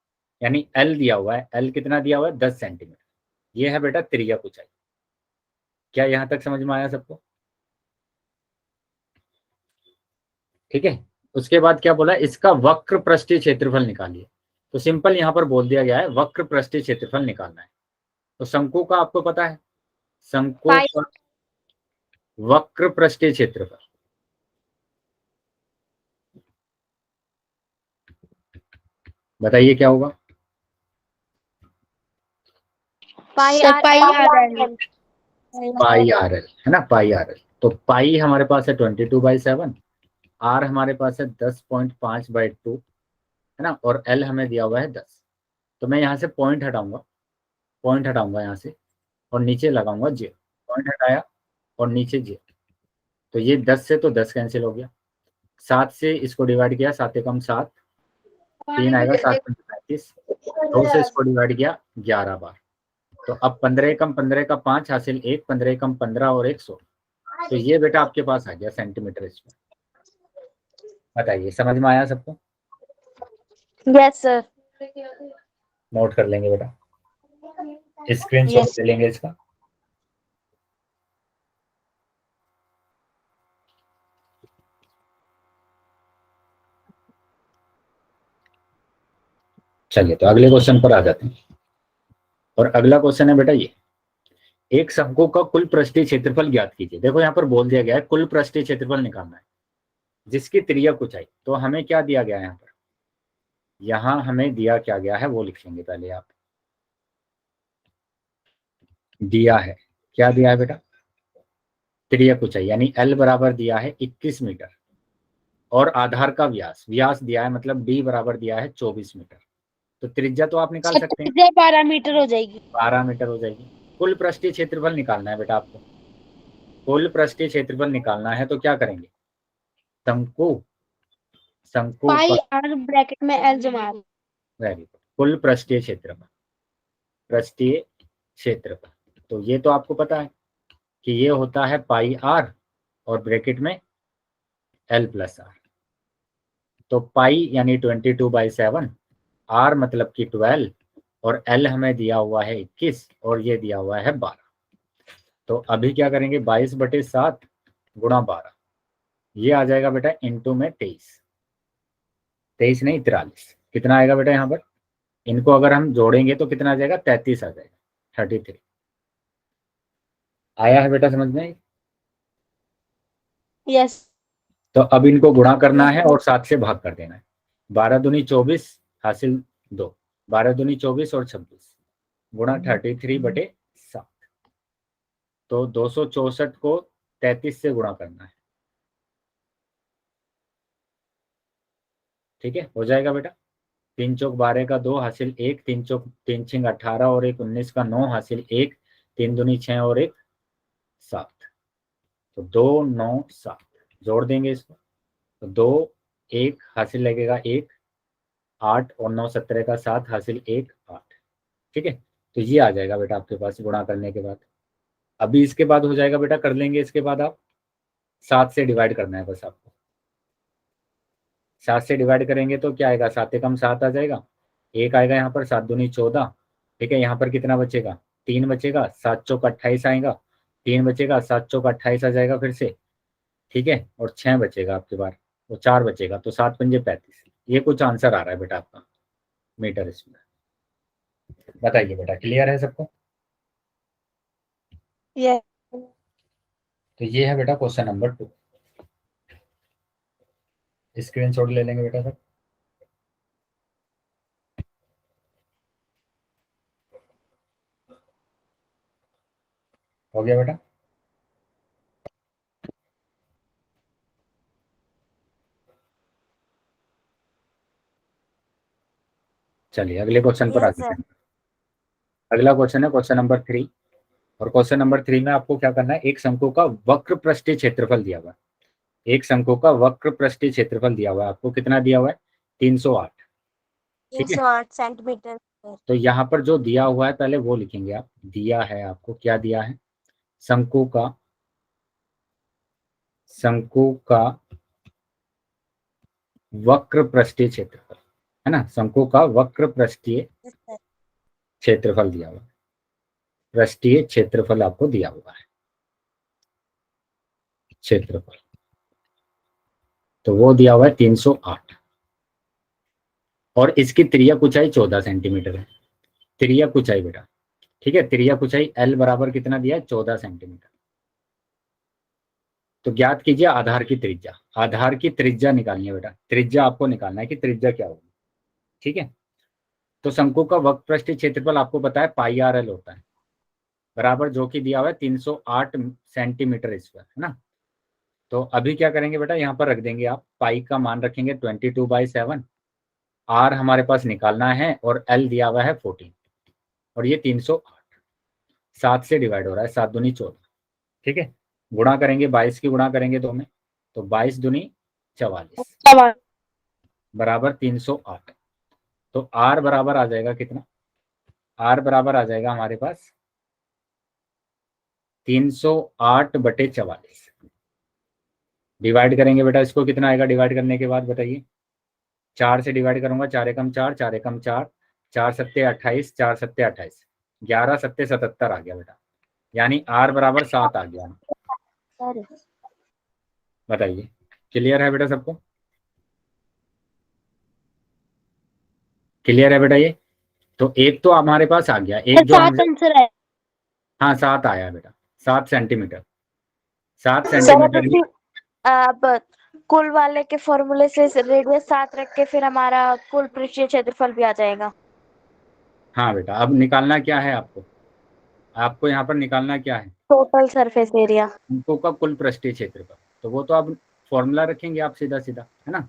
यानी L दिया हुआ है, L कितना दिया हुआ है, 10 सेंटीमीटर। ये है बेटा त्रिज्या कुचाई। क्या यहाँ तक समझ में आया सबको? ठीक है। उसके बाद क्या बोला, इसका वक्र पृष्ठीय क्षेत्रफल निकालिए। तो सिंपल यहाँ पर बोल दिया गया है वक्र पृष्ठीय क्षेत्रफल निकालना है। तो शंकु का आपको पता है, शंकु का वक्र पृष्ठीय क्षेत्रफल, बताइए क्या होगा? पाई R L. Pi R L है ना, पाई आर एल। तो पाई हमारे पास है 22/7, आर हमारे पास है 10.5/2 है ना, और एल हमें दिया हुआ है 10। तो मैं यहाँ से पॉइंट हटाऊंगा यहाँ से, और नीचे लगाऊंगा 0। पॉइंट हटाया और नीचे 0। तो ये 10 से तो 10 कैंसिल हो गया, 7 से इसको डिवाइड किया, 7 एकम 7, 3 आएगा, 7 पंचे 35, 2 से इसको डिवाइड किया 11 बार। तो अब 15 एकम 15 का 5 हासिल 1, 15 एकम 15 और 100। तो ये बेटा आपके पास आ गया सेंटीमीटर इसमें। बताइए समझ में आया सबको? Yes sir. नोट कर लेंगे बेटा, स्क्रीनशॉट ले लेंगे इसका। चलिए, तो अगले क्वेश्चन पर आ जाते हैं। और अगला क्वेश्चन है बेटा ये, एक शंकु का कुल पृष्ठीय क्षेत्रफल ज्ञात कीजिए। देखो यहाँ पर बोल दिया गया है कुल पृष्ठीय क्षेत्रफल निकालना है जिसकी त्रिज्या कुचाई। तो हमें क्या दिया गया है यहाँ पर, यहाँ हमें दिया क्या गया है वो लिखेंगे पहले आप। दिया है, क्या दिया है बेटा, त्रिज्या कुचाई, यानी L बराबर दिया है 21 मीटर, और आधार का व्यास दिया है, मतलब D बराबर दिया है 24 मीटर। तो त्रिज्या तो आप निकाल सकते हैं, 12 मीटर हो जाएगी। 12 मीटर हो जाएगी। कुल पृष्ठीय क्षेत्रफल निकालना है बेटा आपको, कुल पृष्ठीय क्षेत्रफल निकालना है तो क्या करेंगे, शंकु पाई आर ब्रैकेट में एल जमा आर। वेरी गुड, कुल पृष्ठीय क्षेत्रफल। तो ये तो आपको पता है कि ये होता है पाई आर और ब्रैकेट में एल प्लस आर। तो पाई यानी 22/7, आर मतलब कि 12, और एल हमें दिया हुआ है 21 और ये दिया हुआ है 12। तो अभी क्या करेंगे, 22/7 गुणा 12, ये आ जाएगा बेटा इंटू में 23 नहीं 43। कितना आएगा बेटा यहाँ पर, इनको अगर हम जोड़ेंगे तो कितना आ जाएगा, 33 आ जाएगा, 33। आया है बेटा समझ में? यस। तो अब इनको गुणा करना है और 7 से भाग कर देना है। 12 दूनी 24 हासिल 2, 12 दूनी 24 और 26 गुणा 33/7। तो 264 को 33 से गुणा करना है। ठीक है, हो जाएगा बेटा। 3 चौक 12 का 2 हासिल 1, 3 चौक 3 छिंग 18 और 1 19 का 9 हासिल 1, 3 दूनी 6 और 1 7। तो 2 9 7 जोड़ देंगे इसको, तो 2 1 हासिल लगेगा 1, 8 और 9 17 का 7 हासिल 1 8। ठीक है, तो ये आ जाएगा बेटा आपके पास गुणा करने के बाद। अभी इसके बाद हो जाएगा बेटा, कर लेंगे इसके बाद आप 7 से डिवाइड करना है बस आपको। 7 से डिवाइड करेंगे तो क्या आएगा, 7 एकम 7 आ जाएगा, 1 आएगा यहाँ पर, 7 दूनी 14। ठीक है, यहाँ पर कितना बचेगा, 3 बचेगा, 7 चौक 28 आएगा, 3 बचेगा, 7 चौक 28 आ जाएगा फिर से। ठीक है, और 6 बचेगा आपके पास, वो 4 बचेगा, तो 7 पंजे 35। ये कुछ आंसर आ रहा है बेटा आपका मीटर इसमें। बताइए बेटा, क्लियर है सबको? ये तो ये है बेटा क्वेश्चन नंबर 2। स्क्रीनशॉट ले लेंगे बेटा सब। हो गया बेटा? चलिए अगले क्वेश्चन पर आते हैं। अगला क्वेश्चन है क्वेश्चन नंबर 3। और क्वेश्चन नंबर 3 में आपको क्या करना है, एक शंकु का वक्र पृष्ठीय क्षेत्रफल दिया हुआ है। एक शंकु का वक्र पृष्ठीय क्षेत्रफल दिया हुआ है आपको, कितना दिया हुआ है, 308। ठीक है, 308 सेंटीमीटर। तो यहाँ पर जो दिया हुआ है पहले वो लिखेंगे आप। दिया है आपको, क्या दिया है, शंकु का वक्र पृष्ठीय क्षेत्रफल, है ना, शंकु का वक्र पृष्ठीय क्षेत्रफल दिया हुआ है। पृष्ठीय क्षेत्रफल आपको दिया हुआ है, क्षेत्रफल, तो वो दिया हुआ है 308। और इसकी त्रिज्या ऊंचाई 14 सेंटीमीटर है। त्रिज्या ऊंचाई बेटा, ठीक है, त्रिज्या ऊंचाई एल बराबर कितना दिया है, 14 सेंटीमीटर। तो ज्ञात कीजिए आधार की त्रिज्या। आधार की त्रिज्या निकालनी है बेटा, त्रिज्या आपको निकालना है कि त्रिज्या क्या होगी। ठीक है, तो शंकु का वक्र पृष्ठीय क्षेत्रफल आपको पता है पाई आर एल होता है, बराबर जो कि दिया हुआ है 308 सेंटीमीटर स्क्वायर, है ना। तो अभी क्या करेंगे बेटा, यहाँ पर रख देंगे आप, पाई का मान रखेंगे 22/7, आर हमारे पास निकालना है और एल दिया हुआ है 14, और ये 308 7 से डिवाइड हो रहा है, 7 दूनी 14। ठीक है, गुणा करेंगे, 22 की गुणा करेंगे 2 में, तो 22 दूनी 44 बराबर 308। तो आर बराबर आ जाएगा कितना, आर बराबर आ जाएगा हमारे पास 308/44। डिवाइड करेंगे बेटा इसको, कितना आएगा डिवाइड करने के बाद बताइए। 4 से डिवाइड करूंगा, 4 एकम 4, 4 एकम 4, 4 सत्ते 28, 4 सत्ते 28, 11 सत्ते 77 आ गया बेटा, यानी आर बराबर 7 आ गया। बताइए, क्लियर है बेटा सबको? क्लियर है बेटा ये? तो एक तो हमारे पास आ गया, एक जो 7 आंसर है। हाँ 7 आया बेटा, 7 सेंटीमीटर, 7 सेंटीमीटर ही। अब कुल वाले के फॉर्मूले से रेडियस 7 रख के फिर हमारा कुल पृष्ठीय क्षेत्रफल भी आ जाएगा। हाँ बेटा, अब निकालना क्या है आपको, आपको यहाँ पर निकालना क्या है, टोटल सरफेस एरिया। शंकु का कुल पृष्ठीय क्षेत्रफल। तो वो तो आप फॉर्मूला रखेंगे आप सीधा सीधा, है ना,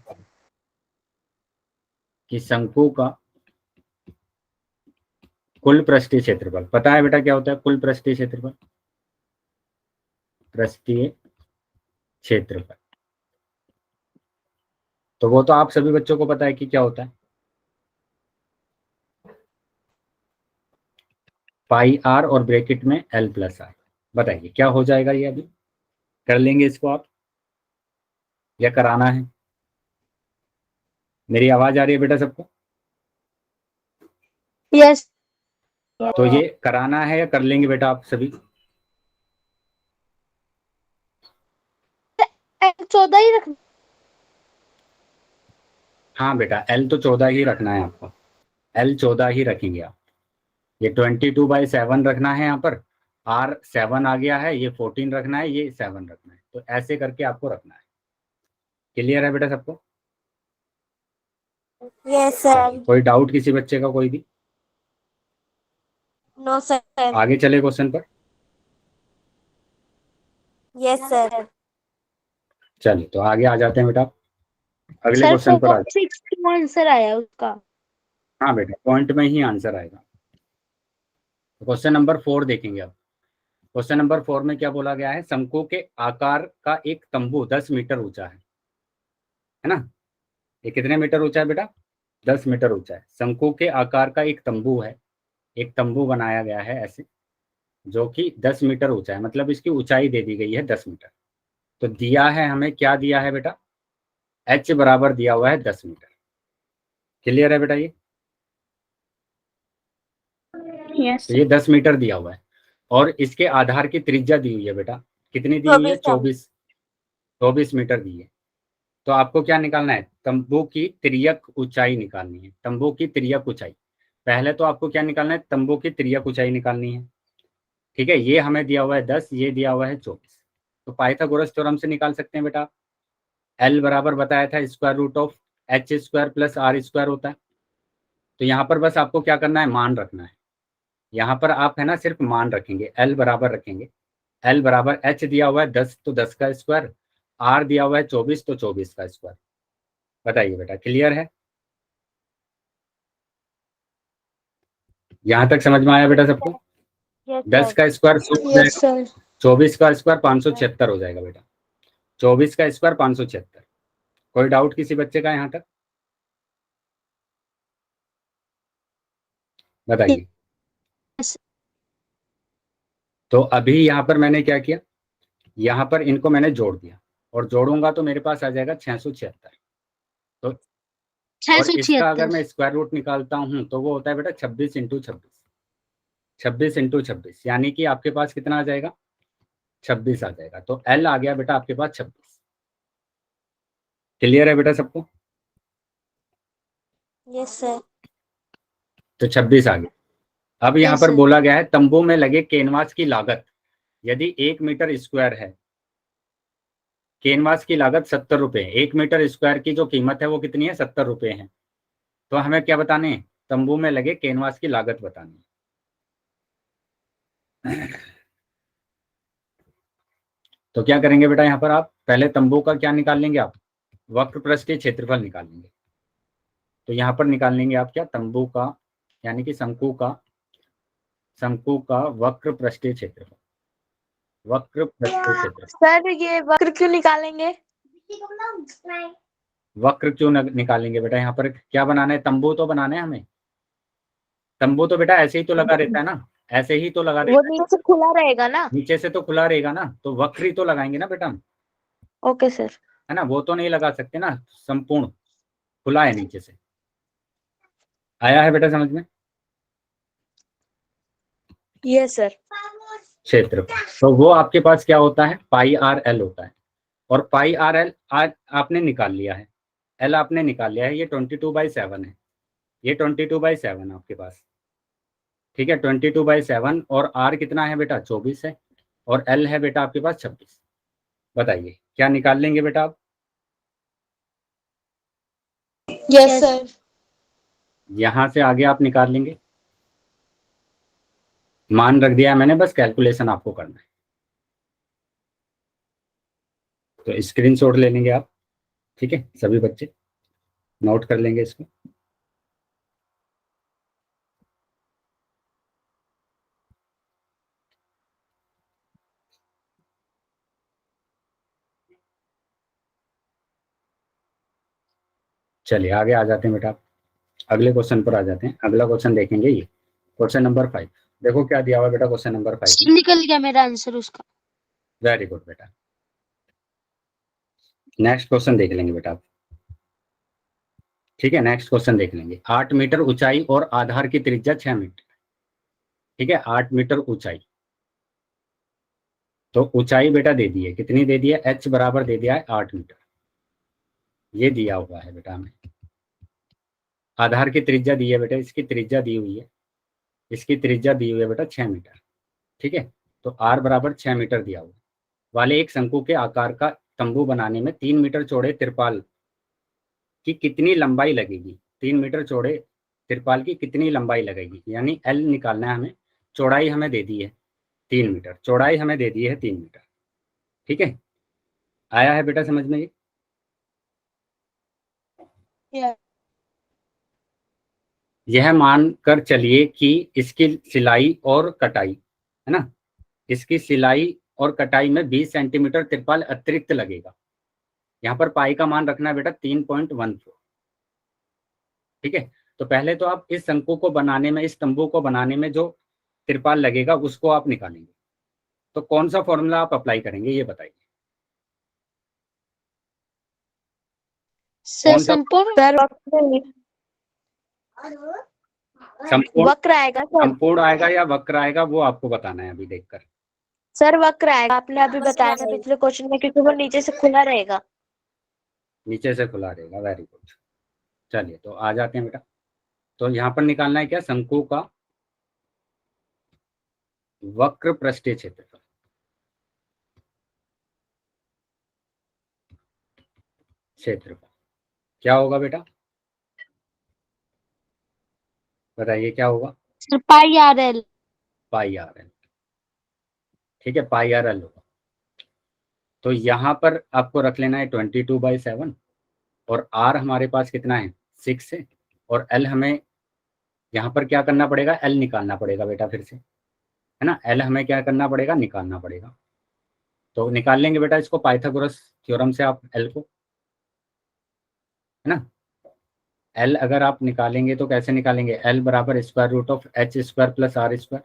कि शंकु का कुल पृष्ठीय क्षेत्रफल। पता है बेटा क्या होता है कुल पृष्ठीय क्षेत्रफल? पृष्ठीय क्षेत्रफल, तो वो तो आप सभी बच्चों को पता है कि क्या होता है, पाई आर और ब्रैकेट में एल प्लस आर। बताइए क्या हो जाएगा ये, अभी कर लेंगे इसको आप या कराना है? मेरी आवाज आ रही है बेटा सबको? यस। तो ये कराना है या कर लेंगे बेटा आप सभी? 14 ही रखना। हाँ बेटा, एल तो 14 ही रखना है आपको, एल 14 ही रखेंगे आप। ये 22/7 रखना है यहाँ पर, आर 7 आ गया है, ये 14 रखना है, ये 7 रखना है, तो ऐसे करके आपको रखना है। क्लियर है बेटा सबको? Yes sir. कोई डाउट किसी बच्चे का कोई भी? No sir. आगे चले क्वेश्चन पर। Yes sir. चलिए तो आगे आ जाते हैं बेटा, अगले सर क्वेश्चन पर आ जाते 4.6 क्यों आंसर आया उसका? हैं। हाँ बेटा, पॉइंट में ही आंसर आएगा। क्वेश्चन नंबर 4 देखेंगे अब। क्वेश्चन नंबर 4 में क्या बोला गया है, शंकु के आकार का एक तंबू 10 मीटर ऊंचा है ना। ये कितने मीटर ऊंचा है बेटा, 10 मीटर ऊंचा है। शंकु के आकार का एक तंबू है, एक तंबू बनाया गया है ऐसे, जो कि 10 मीटर ऊंचा है, मतलब इसकी ऊंचाई दे दी गई है 10 मीटर। तो दिया है हमें, क्या दिया है बेटा, एच बराबर दिया हुआ है 10 मीटर। क्लियर है बेटा ये? यस तो ये 10 मीटर दिया हुआ है और इसके आधार की त्रिज्या दी हुई है बेटा, कितनी दी हुई है, 24 मीटर दी है। तो आपको क्या निकालना है, तंबू की तिर्यक ऊंचाई निकालनी है, तंबू की तिर्यक ऊंचाई। पहले तो आपको क्या निकालना है, तंबू की तिर्यक ऊंचाई निकालनी है। ठीक है, ये हमें दिया हुआ है 10, ये दिया हुआ है 24। तो पाइथागोरस थ्योरम से निकाल सकते हैं बेटा। एल बराबर बताया था square root of H square plus R square होता है। तो यहाँ पर बस आपको क्या करना है, मान रखना है। यहाँ पर आप है ना सिर्फ मान रखेंगे, एल बराबर रखेंगे। एल बराबर एच दिया हुआ है 10, तो 10 का स्क्वायर, आर दिया हुआ है 24, तो 24 का स्क्वायर। बताइए बेटा, क्लियर है? यहाँ तक समझ में आया बेटा सबको? Yes 10 sir. का स्क्वायर 100 हो यस जाएगा, सर। 24 का स्क्वायर 576 हो जाएगा बेटा। 24 का स्क्वायर 576। कोई डाउट किसी बच्चे का यहाँ तक? बताइए। तो अभी यहाँ पर मैंने क्या किया, यहाँ पर इनको मैंने जोड़ दिया और जोड़ूंगा तो मेरे पास आ जाएगा 676। तो और इसका अगर 676। मैं स्क्वायर रूट निकालता हूँ तो वो होता है बेटा 26 इंटू 26, 26 इंटू 26, यानी कि आपके पास कितना आ जाएगा, 26 आ जाएगा। तो एल आ गया बेटा आपके पास 26। क्लियर है बेटा सबको? Yes sir. तो 26 आ गया। अब यहाँ यस पर सर। बोला गया है तंबू में लगे कैनवास की लागत यदि 1 मीटर स्क्वायर है, कैनवास की लागत 70 रुपए, 1 मीटर स्क्वायर की जो कीमत है वो कितनी है, 70 रुपए है। तो हमें क्या बताने हैं, तंबू में लगे कैनवास की लागत बतानी है। तो क्या करेंगे बेटा, यहाँ पर आप पहले तंबू का क्या निकाल लेंगे, आप वक्र पृष्ठीय क्षेत्रफल निकाल लेंगे। तो यहाँ पर निकाल लेंगे आप क्या, तंबू का यानी कि शंकु का वक्र पृष्ठीय क्षेत्रफल, वक्र पृष्ठीय क्षेत्रफल। सर ये वक्र क्यों निकालेंगे? वक्र क्यों निकालेंगे बेटा, यहाँ पर क्या बनाना है, तंबू तो बनाना है हमें। तंबू तो बेटा ऐसे ही तो लगा रहता है ना, ऐसे ही तो लगा वो रहता है, नीचे खुला रहेगा ना? नीचे से तो खुला रहेगा ना, तो वक्र ही तो लगाएंगे ना बेटा हम, ओके सर। है ना। वो तो नहीं लगा सकते ना संपूर्ण, खुला है नीचे से। आया है बेटा समझ में? Yes sir. क्षेत्र, तो वो आपके पास क्या होता है, पाई आर एल होता है। और पाई आर एल आज आपने निकाल लिया है, एल आपने निकाल लिया है, ये 22/7 है, ये 22/7 आपके पास। ठीक है, 22/7। और आर कितना है बेटा, 24 है। और एल है बेटा आपके पास 26। बताइए क्या निकाल लेंगे बेटा आप? Yes sir. यहां से आगे आप निकाल लेंगे, मान रख दिया है मैंने, बस कैलकुलेशन आपको करना है। तो स्क्रीनशॉट ले लेंगे आप, ठीक है, सभी बच्चे नोट कर लेंगे इसको। चलिए आगे आ जाते हैं बेटा, अगले क्वेश्चन पर आ जाते हैं। अगला क्वेश्चन देखेंगे, ये क्वेश्चन नंबर 5। देखो क्या दिया हुआ बेटा क्वेश्चन नंबर 5 में। निकल गया मेरा आंसर उसका। वेरी गुड बेटा। नेक्स्ट क्वेश्चन देख लेंगे बेटा आप, ठीक है। नेक्स्ट क्वेश्चन देख लेंगे, 8 मीटर ऊंचाई और आधार की त्रिज्या 6 मीटर। ठीक है, 8 मीटर ऊंचाई। तो ऊंचाई बेटा दे दी है, कितनी दे दी है, एच बराबर दे दिया है 8 मीटर, ये दिया हुआ है बेटा हमें। आधार की त्रिज्या दी है बेटा, इसकी त्रिज्या दी हुई है, इसकी त्रिज्या दी हुई है बेटा 6 मीटर। ठीक है, तो आर बराबर 6 मीटर दिया हुआ वाले एक शंकु के आकार का तंबू बनाने में 3 मीटर चौड़े तिरपाल की कितनी लंबाई लगेगी, 3 मीटर चौड़े तिरपाल की कितनी लंबाई लगेगी, यानी एल निकालना है हमें। चौड़ाई हमें दे दी है 3 मीटर, चौड़ाई हमें दे दी है 3 मीटर। ठीक है, आया है बेटा समझ में ये? यह मान कर चलिए कि इसकी सिलाई और कटाई है ना, इसकी सिलाई और कटाई में 20 सेंटीमीटर तिरपाल अतिरिक्त लगेगा। यहाँ पर पाई का मान रखना है बेटा 3.14। ठीक है, तो पहले तो आप इस शंकु को बनाने में, इस तंबू को बनाने में जो तिरपाल लगेगा उसको आप निकालेंगे। तो कौन सा फॉर्मूला आप अप्लाई करेंगे ये बताइए। कौन सा? संपूर्ण वक्र आएगा सर। संपूर्ण आएगा या वक्र आएगा वो आपको बताना है अभी देखकर। सर वक्र आएगा, आपने अभी बताया था पिछले क्वेश्चन में, क्योंकि वो नीचे से खुला रहेगा। नीचे से खुला रहेगा, वेरी गुड। चलिए तो आ जाते हैं बेटा। तो यहाँ पर निकालना है क्या, शंकु का वक्र पृष्ठीय क्षेत्रफल। क्षेत्रफल क्या होगा बेटा, बताइए क्या होगा? Sir pi R L. Pi R L. ठीक है, पाई आर एल होगा। तो यहाँ पर आपको रख लेना है 22/7 और आर हमारे पास कितना है 6 है, और एल हमें यहाँ पर क्या करना पड़ेगा, एल निकालना पड़ेगा बेटा फिर से, है ना। एल हमें क्या करना पड़ेगा, निकालना पड़ेगा। तो निकाल लेंगे बेटा इसको पाइथागोरस थ्योरम से आप एल को, है ना। एल अगर आप निकालेंगे तो कैसे निकालेंगे, एल बराबर square root of H square plus R square,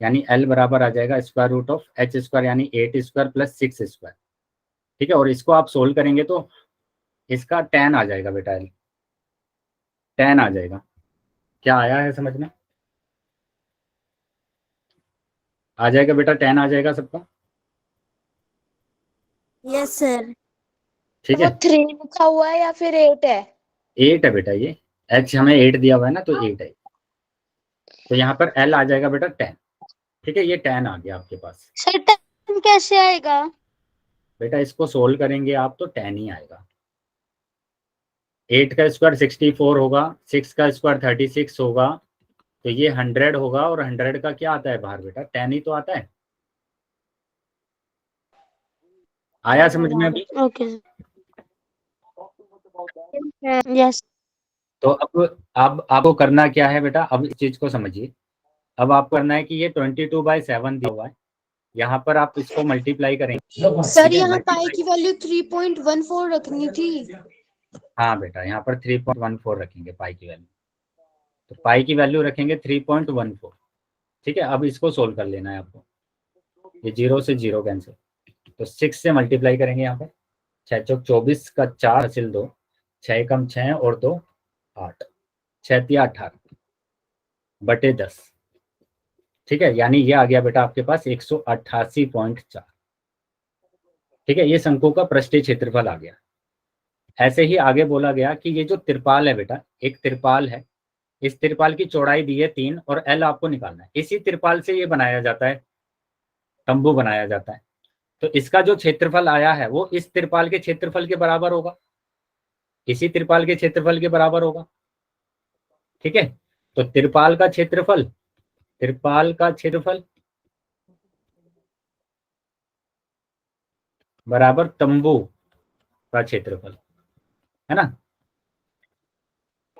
यानी एल बराबर आ जाएगा square root of H square यानी 8 स्क्वायर प्लस 6 स्क्वायर। ठीक है, और इसको आप सोल्व करेंगे तो इसका tan आ जाएगा बेटा, एल tan आ जाएगा। क्या आया है समझ में? आ जाएगा बेटा, tan आ जाएगा सबका। Yes sir. ठीक है, 3 लिखा हुआ है या फिर 8 है? 8 है बेटा, ये h हमें 8 दिया हुआ है ना, तो 8 है। तो यहाँ पर l आ जाएगा बेटा tan। ठीक है, ये tan आ गया आपके पास। सर टेन कैसे आएगा? बेटा इसको सोल्व करेंगे आप तो tan ही आएगा। 8 का स्क्वायर 64 होगा, 6 का स्क्वायर 36 होगा, तो ये 100 होगा, और 100 का क्या आता है बाहर बेटा, tan ही तो आता है। आया समझ में अभी? Okay yes. तो अब आपको करना क्या है बेटा, अब इस चीज को समझिए। अब आपको करना है कि ये 22/7 दिया हुआ है, यहाँ पर आप इसको मल्टीप्लाई करेंगे। सर यहाँ पाई की वैल्यू 3.14 रखनी थी। हाँ बेटा, यहाँ पर 3.14 रखेंगे पाई की वैल्यू। तो पाई की वैल्यू रखेंगे 3.14। ठीक है, अब इसको सोल्व कर लेना है आपको। ये 0 से 0 कैंसिल, तो 6 से मल्टीप्लाई करेंगे यहाँ पर। 6 चौक 24 का 4 हासिल 2, 6 कम 6 और 2 8, 6 तिया 18 बटे 10। ठीक है, यानी ये आ गया बेटा आपके पास 188.4। ठीक है, ये शंकु का पृष्ठीय क्षेत्रफल आ गया। ऐसे ही आगे बोला गया कि ये जो तिरपाल है बेटा, एक तिरपाल है, इस तिरपाल की चौड़ाई दी है 3 और एल आपको निकालना है। इसी तिरपाल से ये बनाया जाता है, तंबू बनाया जाता है। तो इसका जो क्षेत्रफल आया है वो इस तिरपाल के क्षेत्रफल के बराबर होगा, इसी तिरपाल के क्षेत्रफल के बराबर होगा। ठीक है, तो तिरपाल का क्षेत्रफल, तिरपाल का क्षेत्रफल बराबर तंबू का क्षेत्रफल, है ना।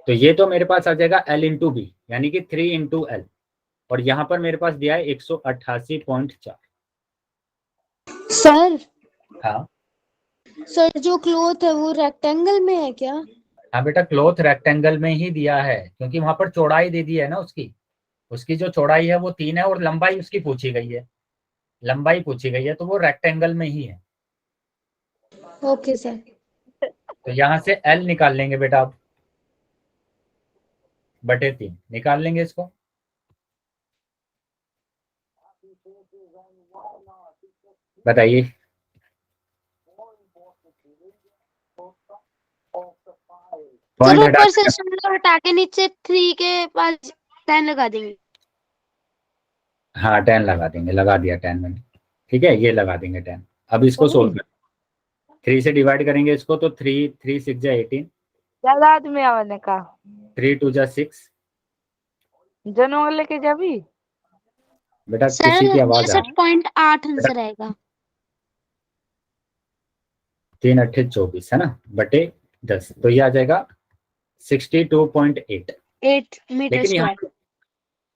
तो ये तो मेरे पास आ जाएगा L इंटू बी, यानी कि 3 इंटू एल, और यहाँ पर मेरे पास दिया है 188.4। सर हाँ सर जो क्लॉथ है वो रेक्टेंगल में है क्या? हाँ बेटा, क्लॉथ रेक्टेंगल में ही दिया है, क्योंकि वहां पर चौड़ाई दे दी है ना उसकी। उसकी जो चौड़ाई है वो 3 है और लंबाई उसकी पूछी गई है, लंबाई पूछी गई है, तो वो रेक्टेंगल में ही है। Okay sir. तो यहाँ से L निकाल लेंगे बेटा आप, बटे 3 निकाल लेंगे इसको। बताइए। सर पॉइंट हटा ऊपर से शून्य हटा के नीचे 3 के पास 10 लगा देंगे। हाँ 10 लगा देंगे, लगा दिया 10 मैंने। ठीक है, ये लगा देंगे 10। अब इसको सोल्व कर, 3 से डिवाइड करेंगे इसको, तो 3 6 जा 18, ज्यादा आदमी आवाने का 3 2 जा 6। जनों लेके जाबी। बेटा सर किसी की आवाज आ रही 62.8 है। आंसर आएगा। 3 अट्ठे 24 है ना, बटे 10, तो ये आ जाएगा 62.8 8 मीटर लेकिन यहाँ स्क्वायर।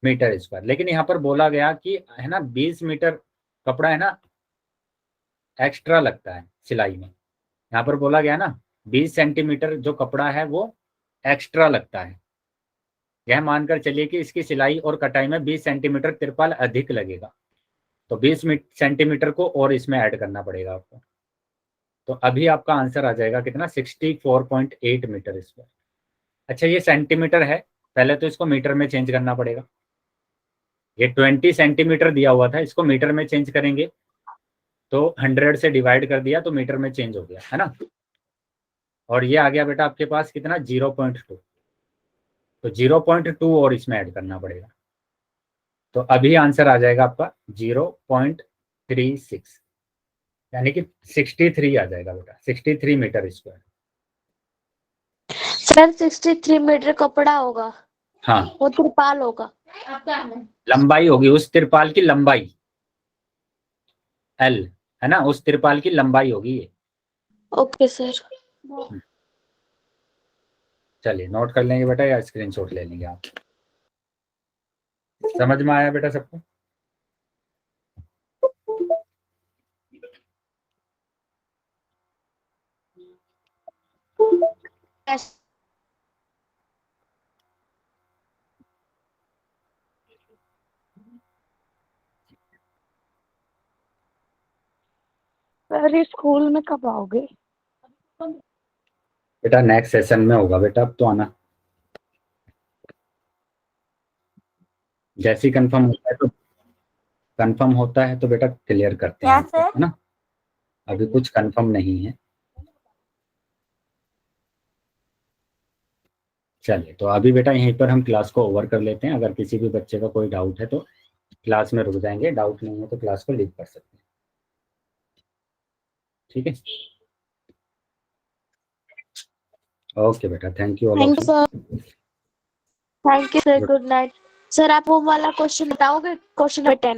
Metre square. लेकिन यहाँ पर बोला गया कि है ना 20 मीटर कपड़ा है ना एक्स्ट्रा लगता है सिलाई में। यहाँ पर बोला गया ना 20 सेंटीमीटर जो कपड़ा है वो एक्स्ट्रा लगता है। यह मानकर चलिए कि इसकी सिलाई और कटाई में 20 सेंटीमीटर तिरपाल अधिक लगेगा, तो 20 सेंटीमीटर को और इसमें ऐड करना पड़ेगा आपको। तो अभी आपका आंसर आ जाएगा कितना, 64.8 मीटर स्क्वायर। अच्छा ये सेंटीमीटर है, पहले तो इसको मीटर में चेंज करना पड़ेगा। ये 20 सेंटीमीटर दिया हुआ था, इसको मीटर में चेंज करेंगे तो 100 से डिवाइड कर दिया तो मीटर में चेंज हो गया है ना। और ये आ गया बेटा आपके पास कितना 0.2, तो 0.2 और इसमें ऐड करना पड़ेगा। तो अभी आंसर आ जाएगा आपका 0.36, यानी कि 63 आ जाएगा बेटा, 63 मीटर स्क्वायर। सर 63 मीटर कपड़ा होगा, हाँ वो तिरपाल होगा। लंबाई होगी उस तिरपाल की, लंबाई L है ना, उस तिरपाल की लंबाई होगी ये। Okay sir. चलिए नोट कर लेंगे बेटा या स्क्रीनशॉट ले लेंगे आप। समझ में आया बेटा सबको? सर ये स्कूल में कब आओगे? बेटा नेक्स्ट सेशन में होगा बेटा, अब तो आना। जैसे ही कंफर्म होता है तो बेटा क्लियर करते हैं, है ना। अभी कुछ कंफर्म नहीं है। चलिए तो अभी बेटा यहीं पर हम क्लास को ओवर कर लेते हैं। अगर किसी भी बच्चे का कोई डाउट है तो क्लास में रुक जाएंगे, डाउट नहीं है तो क्लास को लीव कर सकते हैं, ठीक है। ओके बेटा, thank you all of thank you you. Sir. Thank you sir, good night. Sir आप वो वाला क्वेश्चन बताओगे, क्वेश्चन नंबर 10।